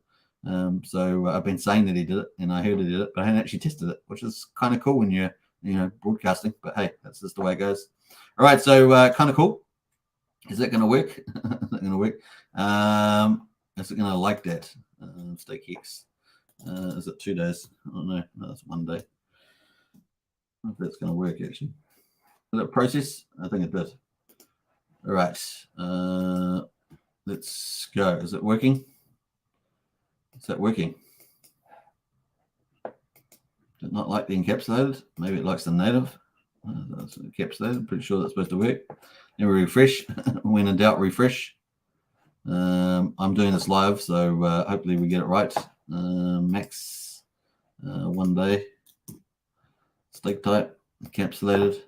So I've been saying that he did it, and I heard he did it, but I hadn't actually tested it, which is kind of cool when you're broadcasting. But hey, that's just the way it goes. All right, so kind of cool. Is that going to work? Is that going to work? Is it going to like that? Stake hex. Is it 2 days? I don't know. No, it's 1 day. I don't know if that's going to work actually. Did it process? I think it did. All right. Let's go. Is it working? Is that working? Did it not like the encapsulated? Maybe it likes the native. That's encapsulated. Pretty sure that's supposed to work. Then we refresh. When in doubt, refresh. I'm doing this live, so hopefully we get it right. Max 1 day. Stake type, encapsulated,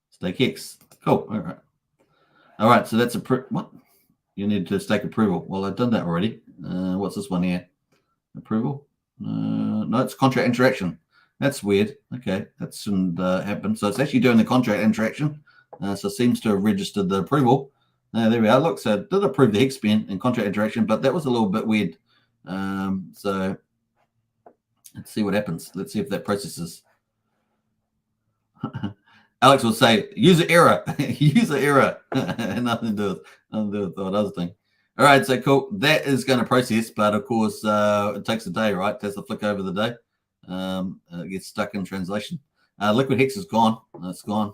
stake hex. Cool. All right. So that's what? You need to stake approval. Well, I've done that already. What's this one here? Approval? No, it's contract interaction. That's weird. Okay, that shouldn't happen. So it's actually doing the contract interaction. So it seems to have registered the approval. There we are. Look, so it did approve the hex spend and contract interaction, but that was a little bit weird. So let's see what happens. Let's see if that processes. Alex will say, user error. User error. Nothing to do with what I was doing. All right, so cool. That is going to process, but of course, it takes a day, right? It has to flick over the day. It gets stuck in translation. Liquid Hex is gone. It's gone.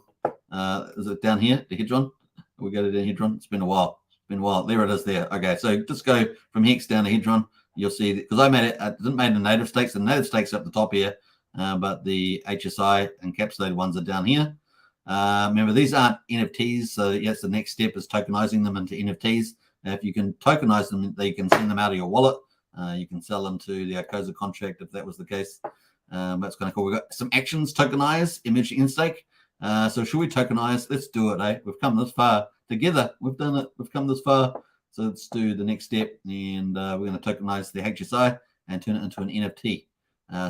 Is it down here, the Hedron? We go to the Hedron. It's been a while. There it is there. Okay, so just go from Hex down to Hedron. You'll see, because I didn't make the native stakes. The native stakes are up the top here, but the HSI encapsulated ones are down here. Remember, these aren't NFTs, so yes, the next step is tokenizing them into NFTs. If you can tokenize them, you can send them out of your wallet. You can sell them to the ACOSA contract if that was the case. That's kind of cool. We've got some actions: tokenize, image, in stake. So should we tokenize? Let's do it, eh? We've come this far together. We've done it. We've come this far. So let's do the next step, and we're going to tokenize the HSI and turn it into an NFT.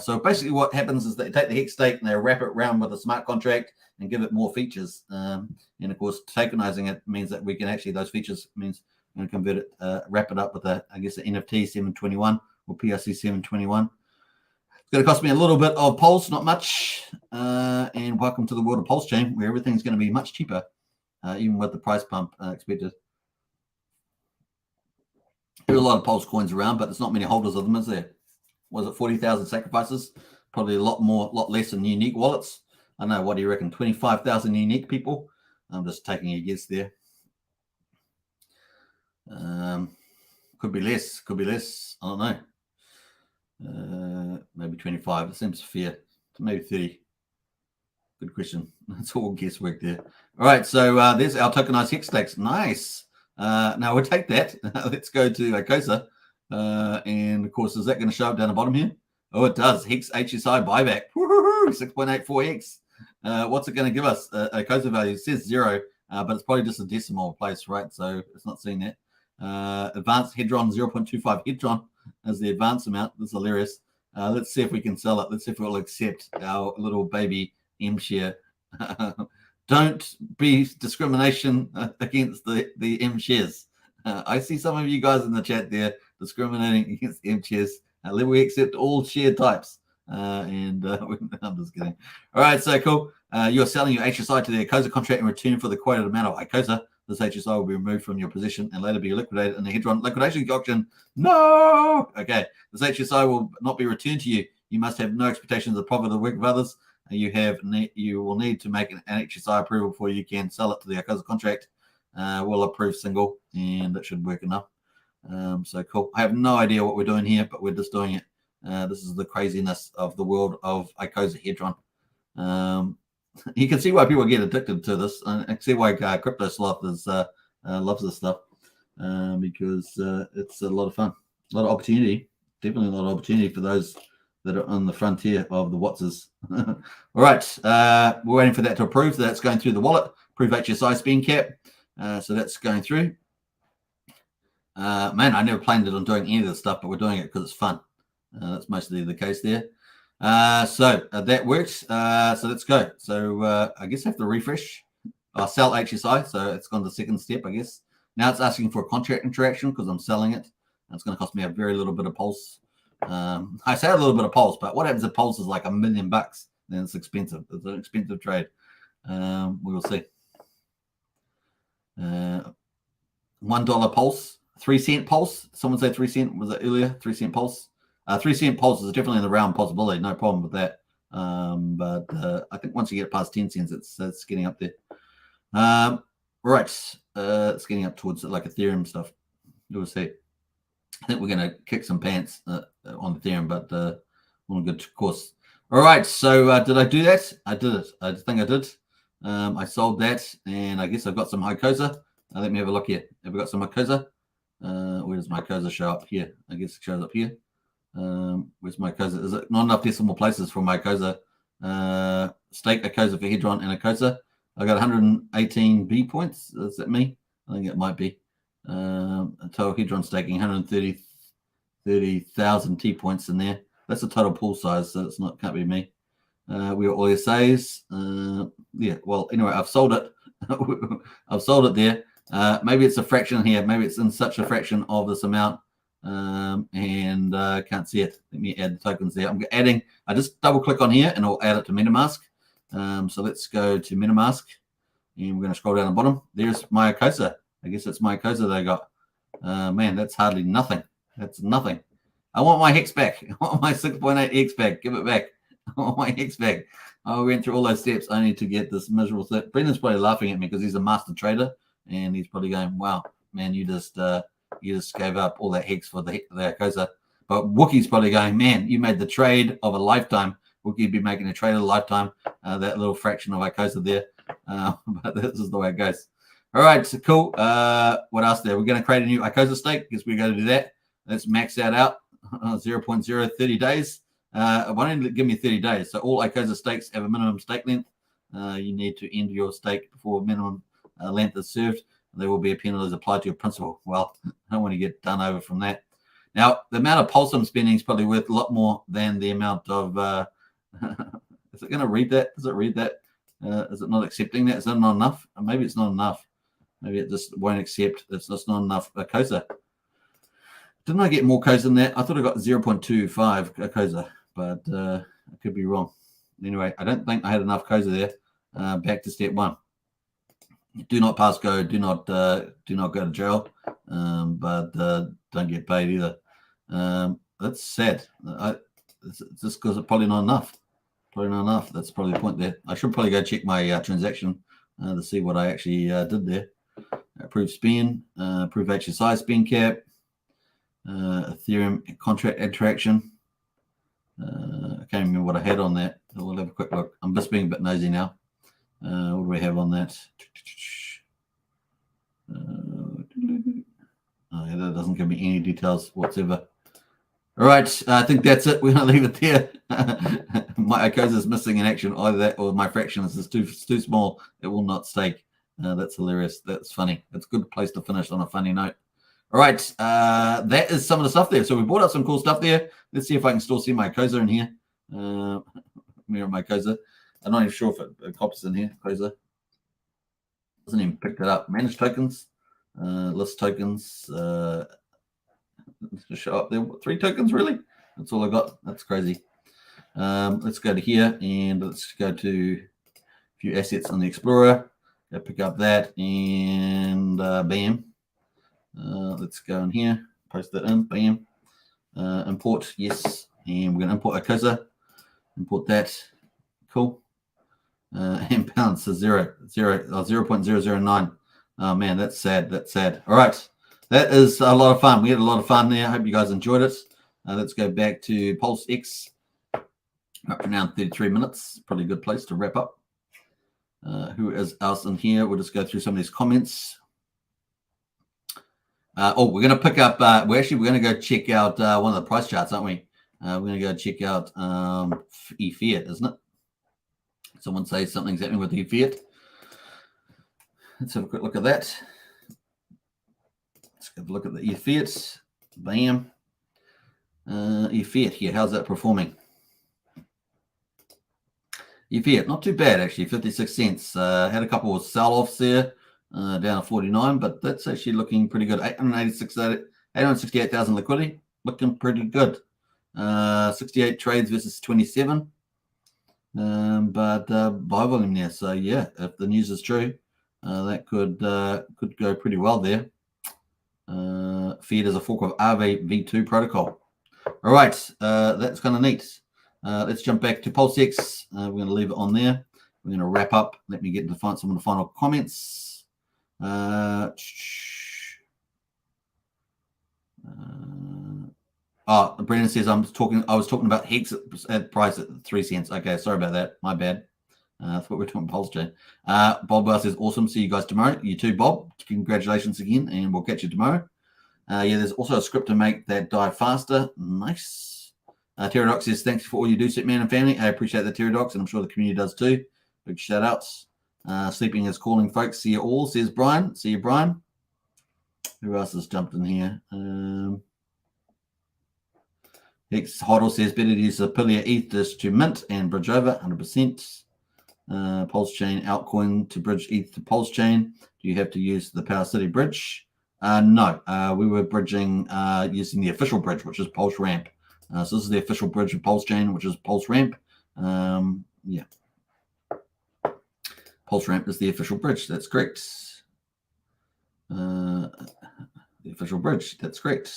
So basically what happens is they take the Hex stake and they wrap it around with a smart contract and give it more features. And of course, tokenizing it means that we can actually, those features means we're going to convert it, wrap it up with an NFT 721 or PRC 721. It's going to cost me a little bit of Pulse, not much. And welcome to the world of Pulsechain, where everything's going to be much cheaper, even with the price pump expected. There's a lot of Pulse coins around, but there's not many holders of them, is there? Was it 40,000 sacrifices? Probably a lot less than unique wallets. I don't know, what do you reckon? 25,000 unique people? I'm just taking a guess there. Could be less. I don't know. Maybe 25. It seems fair. Maybe 30. Good question. That's all guesswork there. All right, so there's our tokenized Hex stakes. Nice. Now we'll take that. Let's go to ACOSA. And of course, is that going to show up down the bottom here? Oh, it does. Hex HSI buyback. 6.84x. What's it going to give us? ACOSA value. It says 0, but it's probably just a decimal place, right? So it's not seeing that. Advanced Hedron 0.25 Hedron as the advanced amount. This is hilarious. Let's see if we can sell it. Let's see if it will accept our little baby M share. Don't be discrimination against the M shares. I see some of you guys in the chat there discriminating against M shares. We accept all share types. I'm just kidding. All right, so cool. You're selling your HSI to the ACOSA contract in return for the quoted amount of ACOSA. This HSI will be removed from your position and later be liquidated in the Hedron liquidation auction. No! Okay, this HSI will not be returned to you. You must have no expectations of profit of the work of others. You will need to make an HSI approval before you can sell it to the ACOSA contract. We'll approve single, and that should work enough. So cool. I have no idea what we're doing here, but we're just doing it. This is the craziness of the world of ACOSA Hedron. You can see why people get addicted to this. I can see why Crypto Sloth loves this stuff because it's a lot of fun, a lot of opportunity. Definitely a lot of opportunity for those that are on the frontier of the Wattses. All right, we're waiting for that to approve. So that's going through the wallet. Approve HSI spend cap. So that's going through. Man, I never planned it on doing any of this stuff, but we're doing it because it's fun. That's mostly the case there. So that works. So let's go. So I guess I have to refresh. I'll sell HSI. So it's gone to the second step, I guess. Now it's asking for a contract interaction because I'm selling it. It's going to cost me a very little bit of Pulse. I say a little bit of Pulse, but what happens if Pulse is like $1 million? Then it's expensive. It's an expensive trade. We will see. $1 Pulse, 3 cent Pulse. Someone say 3 cent. Was it earlier? 3 cent Pulse. 3 cent Pulse is definitely in the round possibility. No problem with that. But I think once you get past 10 cents, it's getting up there. Right. It's getting up towards like Ethereum stuff. We'll see. I think we're going to kick some pants on Ethereum, but on a good course. All right. So did I do that? I did it. I think I did. I sold that, and I guess I've got some ACOSA. Let me have a look here. Have we got some ACOSA? Where does my ACOSA show up? Here. I guess it shows up here. Where's my ACOSA? Is it not enough decimal places for my ACOSA? Stake ACOSA for Hedron and ACOSA. I got 118 B points. Is that me? I think it might be. Total Hedron staking 130,000 T points in there. That's the total pool size, so it's not, can't be me. We got all the SAs. Yeah, well, anyway, I've sold it. I've sold it there. Maybe it's a fraction here. Maybe it's in such a fraction of this amount. And can't see it. Let me add the tokens there. I'm adding, I just double click on here and I'll add it to MetaMask. So let's go to MetaMask and we're going to scroll down the bottom. There's my ACOSA. I guess it's my ACOSA that I got. Man, that's hardly nothing. That's nothing. I want my Hex back. I want my 6.8 Hex back. Give it back. I want my Hex back. I went through all those steps only to get this miserable thing. Brendan's probably laughing at me because he's a master trader, and he's probably going, "Wow, man, you just gave up all that Hex for the Arcosa." But Wookie's probably going, "Man, you made the trade of a lifetime. Wookie'd be making a trade of a lifetime. That little fraction of Arcosa there, but this is the way it goes." All right, so cool. What else there? We're going to create a new Arcosa stake. Guess we're going to do that. Let's max that out. 0.0 30 days. Why don't you give me 30 days? So all Arcosa stakes have a minimum stake length. You need to end your stake before minimum length is served. There will be a penalty applied to your principal. Well, I don't want to get done over from that. Now, the amount of Pulse I'm spending is probably worth a lot more than the amount of... is it going to read that? Does it read that? Is it not accepting that? Is that not enough? Or maybe it's not enough. Maybe it just won't accept. It's just not enough Arcosa. Didn't I get more Arcosa than that? I thought I got 0.25 Arcosa, but I could be wrong. Anyway, I don't think I had enough Arcosa there. Back to step one. Do not pass go. Do not go to jail, but don't get paid either. That's sad. It's just because it's probably not enough. Probably not enough. That's probably the point there. I should probably go check my transaction to see what I actually did there. Approve spend, approve HSI spend cap, Ethereum contract interaction. I can't remember what I had on that. We'll have a quick look. I'm just being a bit nosy now. What do we have on that? Oh, yeah, that doesn't give me any details whatsoever. All right, I think that's it. We're going to leave it there. My Arcosa is missing in action. Either that or my fraction is just too small. It will not stake. That's hilarious. That's funny. It's a good place to finish on a funny note. All right, that is some of the stuff there. So we brought up some cool stuff there. Let's see if I can still see my Arcosa in here. Mirror my Arcosa. I'm not even sure if it copies in here. Arcosa. Doesn't even pick that up. Manage tokens, list tokens. To show up there. 3 tokens, really? That's all I got. That's crazy. Let's go to here and let's go to a few assets on the Explorer. Go pick up that and bam. Let's go in here. Post that in. Bam. Import. Yes. And we're going to import Arcosa. Import that. Cool. And balance is 0.009. Oh, man, that's sad. That's sad. All right. That is a lot of fun. We had a lot of fun there. I hope you guys enjoyed it. Let's go back to PulseX. Up to now 33 minutes. Probably a good place to wrap up. Who is else in here? We'll just go through some of these comments. We're going to pick up. We're going to go check out one of the price charts, aren't we? We're going to go check out eFiat, isn't it? Someone say something's happening with eFiat. Let's have a quick look at that. Let's have a look at the eFiat. Bam. eFiat here. How's that performing? eFiat, not too bad actually. 56 cents. Had a couple of sell-offs there, down to 49, but that's actually looking pretty good. 868,000 liquidity, looking pretty good. 68 trades versus 27. But buy volume there. So yeah, if the news is true, that could go pretty well there. Fiat is a fork of Aave V2 protocol. All right, that's kind of neat. Let's jump back to PulseX. We're going to leave it on there. We're going to wrap up. Let me get into some of the final comments. Brendan says I was talking about Hex at price at 3 cents. Okay, sorry about that. My bad. That's what we're talking Pulsechain. Bob Wells says awesome. See you guys tomorrow. You too, Bob. Congratulations again, and we'll catch you tomorrow. Yeah, there's also a script to make that die faster. Nice. Pterodox says thanks for all you do, Superman and family. I appreciate the Pterodox, and I'm sure the community does too. Big shout outs. Sleeping is calling, folks. See you all, says Brian. See you, Brian. Who else has jumped in here? Hex Hoddle says better to use Apilia ETH just to mint and bridge over 100%. Pulsechain altcoin to bridge ETH to Pulsechain. Do you have to use the Power City bridge? No, we were bridging using the official bridge, which is Pulse Ramp. So this is the official bridge of Pulsechain, which is Pulse Ramp. Yeah. Pulse Ramp is the official bridge. That's correct. The official bridge. That's great.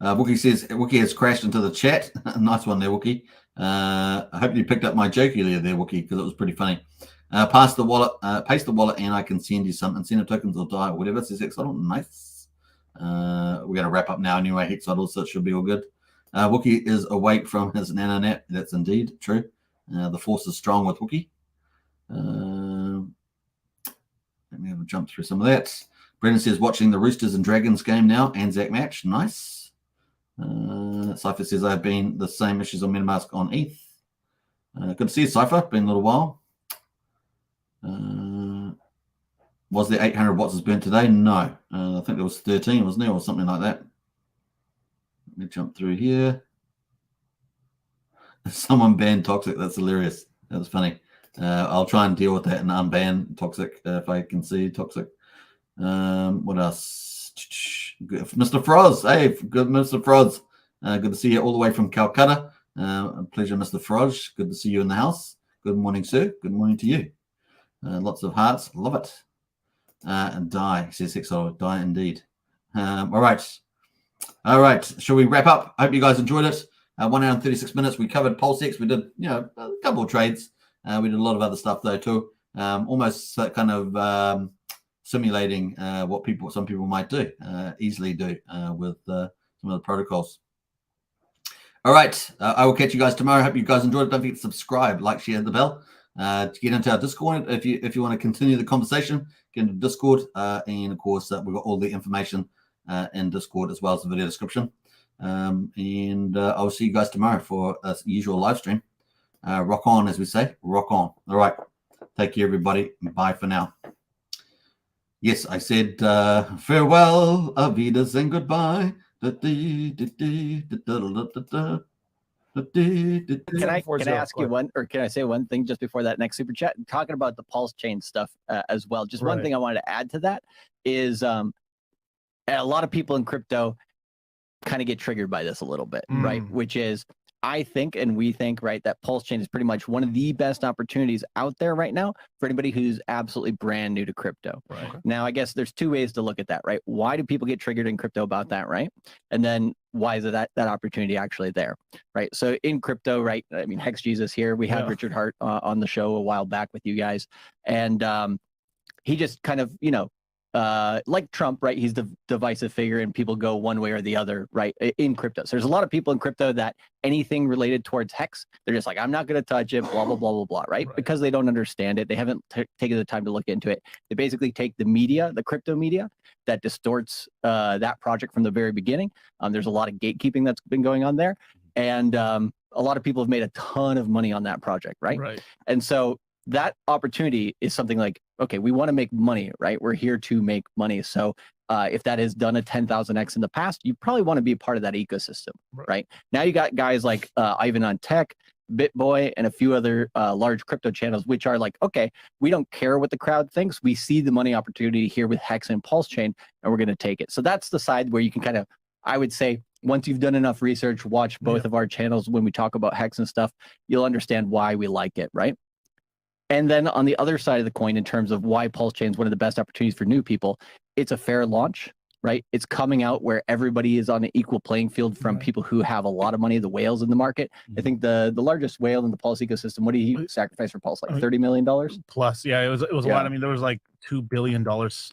Wookie says Wookie has crashed into the chat. Nice one there, Wookie. I hope you picked up my joke earlier there, Wookie, because it was pretty funny. Paste the wallet, and I can send you some incentive tokens or die or whatever. Says Hexodal. Nice. We're going to wrap up now anyway, Hexodal, so it should be all good. Wookie is awake from his nano nap. That's indeed true. The force is strong with Wookie. Let me have a jump through some of that. Brendan says watching the Roosters and Dragons game now. Anzac match. Nice. Cypher says I've been the same issues on MetaMask on ETH. Good to see you, Cypher. Been a little while. Was there 800 watts burnt today? No. I think there was 13, wasn't there, or something like that. Let me jump through here. Someone banned Toxic. That's hilarious. That was funny. I'll try and deal with that and unban Toxic if I can see Toxic. What else? Mr. Froz. Hey, good, Mr. Froz. Good to see you all the way from Calcutta. Pleasure, Mr. Froz. Good to see you in the house. Good morning, sir. Good morning to you. Lots of hearts. Love it. And die, says Hexo. Die indeed. All right. All right. Shall we wrap up? I hope you guys enjoyed it. 1 hour and 36 minutes. We covered PulseX. We did, a couple of trades. We did a lot of other stuff though too. Almost kind of simulating what some people might do, easily do with some of the protocols. All right. I will catch you guys tomorrow. Hope you guys enjoyed it. Don't forget to subscribe, like, share, the bell. To get into our Discord, if you want to continue the conversation, get into Discord, and of course we've got all the information in Discord as well as the video description. And I'll see you guys tomorrow for a usual live stream. Rock on, as we say. Rock on. All right. Take care, everybody. Bye for now. Yes, I said farewell, Avidas, and goodbye. Can I ask you one, or can I say one thing just before that next super chat? Talking about the Pulsechain stuff as well. Just one thing I wanted to add to that is a lot of people in crypto kind of get triggered by this a little bit, right? Which is, I think, and we think, right, that Pulsechain is pretty much one of the best opportunities out there right now for anybody who's absolutely brand new to crypto. Right. Now, I guess there's two ways to look at that, right? Why do people get triggered in crypto about that, right? And then why is that opportunity actually there, right? So in crypto, right, I mean, Hex Jesus here, we had Richard Hart on the show a while back with you guys, and he just kind of, like Trump, right? He's the divisive figure and people go one way or the other, right? In crypto. So there's a lot of people in crypto that anything related towards Hex, they're just like, I'm not going to touch it, blah, blah, blah, blah, blah, right? Because they don't understand it. They haven't taken the time to look into it. They basically take the media, the crypto media that distorts that project from the very beginning. There's a lot of gatekeeping that's been going on there. And a lot of people have made a ton of money on that project, right? And so that opportunity is something like, okay, we want to make money, right? We're here to make money. So if that has done a 10,000x in the past, you probably want to be a part of that ecosystem, right? Now you got guys like Ivan on Tech, BitBoy, and a few other large crypto channels, which are like, okay, we don't care what the crowd thinks. We see the money opportunity here with Hex and Pulsechain, and we're going to take it. So that's the side where you can kind of, I would say, once you've done enough research, watch both of our channels when we talk about Hex and stuff, you'll understand why we like it, right? And then on the other side of the coin, in terms of why Pulsechain is one of the best opportunities for new people, it's a fair launch, right? It's coming out where everybody is on an equal playing field from people who have a lot of money, the whales in the market. I think the largest whale in the Pulse ecosystem, what did he sacrifice for Pulse? Like $30 million? Plus, yeah, it was a lot. I mean, there was like $2 billion,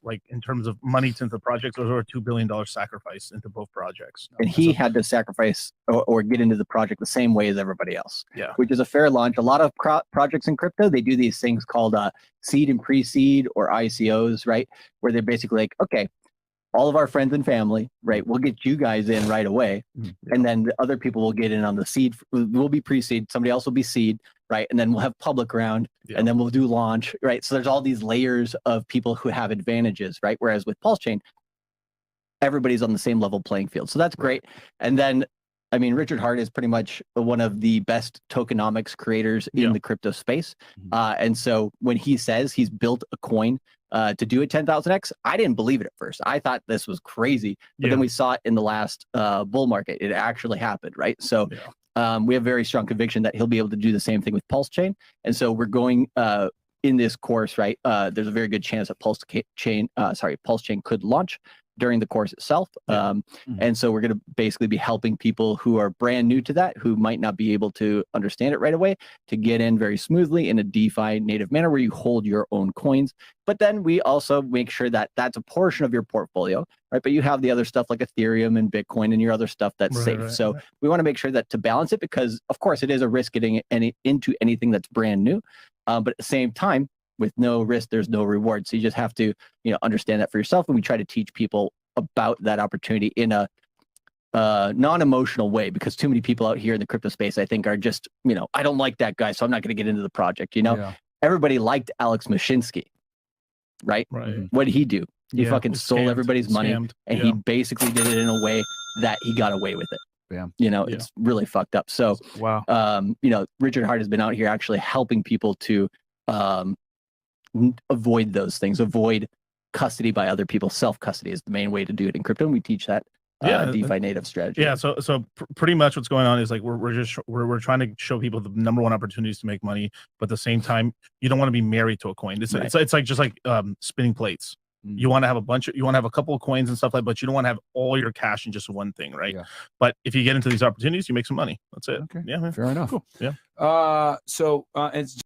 like in terms of money into the projects, there was over $2 billion sacrifice into both projects. And he had to sacrifice or get into the project the same way as everybody else, which is a fair launch. A lot of projects in crypto, they do these things called seed and pre-seed or ICOs, right? Where they're basically like, okay, all of our friends and family, right? We'll get you guys in right away. And then the other people will get in on the seed. We'll be pre-seed. Somebody else will be seed, right? And then we'll have public round and then we'll do launch, right? So there's all these layers of people who have advantages, right? Whereas with Pulsechain, everybody's on the same level playing field. So that's great. And then, I mean, Richard Hart is pretty much one of the best tokenomics creators in the crypto space. And so when he says he's built a coin to do a 10,000x, I didn't believe it at first. I thought this was crazy, but then we saw it in the last bull market. It actually happened, right? So we have very strong conviction that he'll be able to do the same thing with Pulsechain. And so we're going in this course, right? There's a very good chance that Pulsechain could launch. during the course itself. And so we're going to basically be helping people who are brand new to that, who might not be able to understand it right away, to get in very smoothly in a DeFi native manner where you hold your own coins. But then we also make sure that that's a portion of your portfolio, right? But you have the other stuff like Ethereum and Bitcoin and your other stuff that's safe. So we want to make sure that to balance it, because of course it is a risk getting into anything that's brand new. But at the same time, with no risk, there's no reward. So you just have to, understand that for yourself. And we try to teach people about that opportunity in a non-emotional way, because too many people out here in the crypto space, I think, are just, I don't like that guy, so I'm not going to get into the project. Everybody liked Alex Mashinsky, right? What did he do? He fucking stole everybody's money, and he basically did it in a way that he got away with it. It's really fucked up. So, Richard Hart has been out here actually helping people to avoid those things, avoid custody by other people. Self-custody is the main way to do it in crypto, and we teach that DeFi native strategy. So pretty much what's going on is like we're trying to show people the number one opportunities to make money, but at the same time, you don't want to be married to a coin. It's like just like spinning plates. You want to have you want to have a couple of coins and stuff like, but you don't want to have all your cash in just one thing, right? But if you get into these opportunities, you make some money. That's it. Okay. Yeah, man. Fair enough. Cool. Yeah. So it's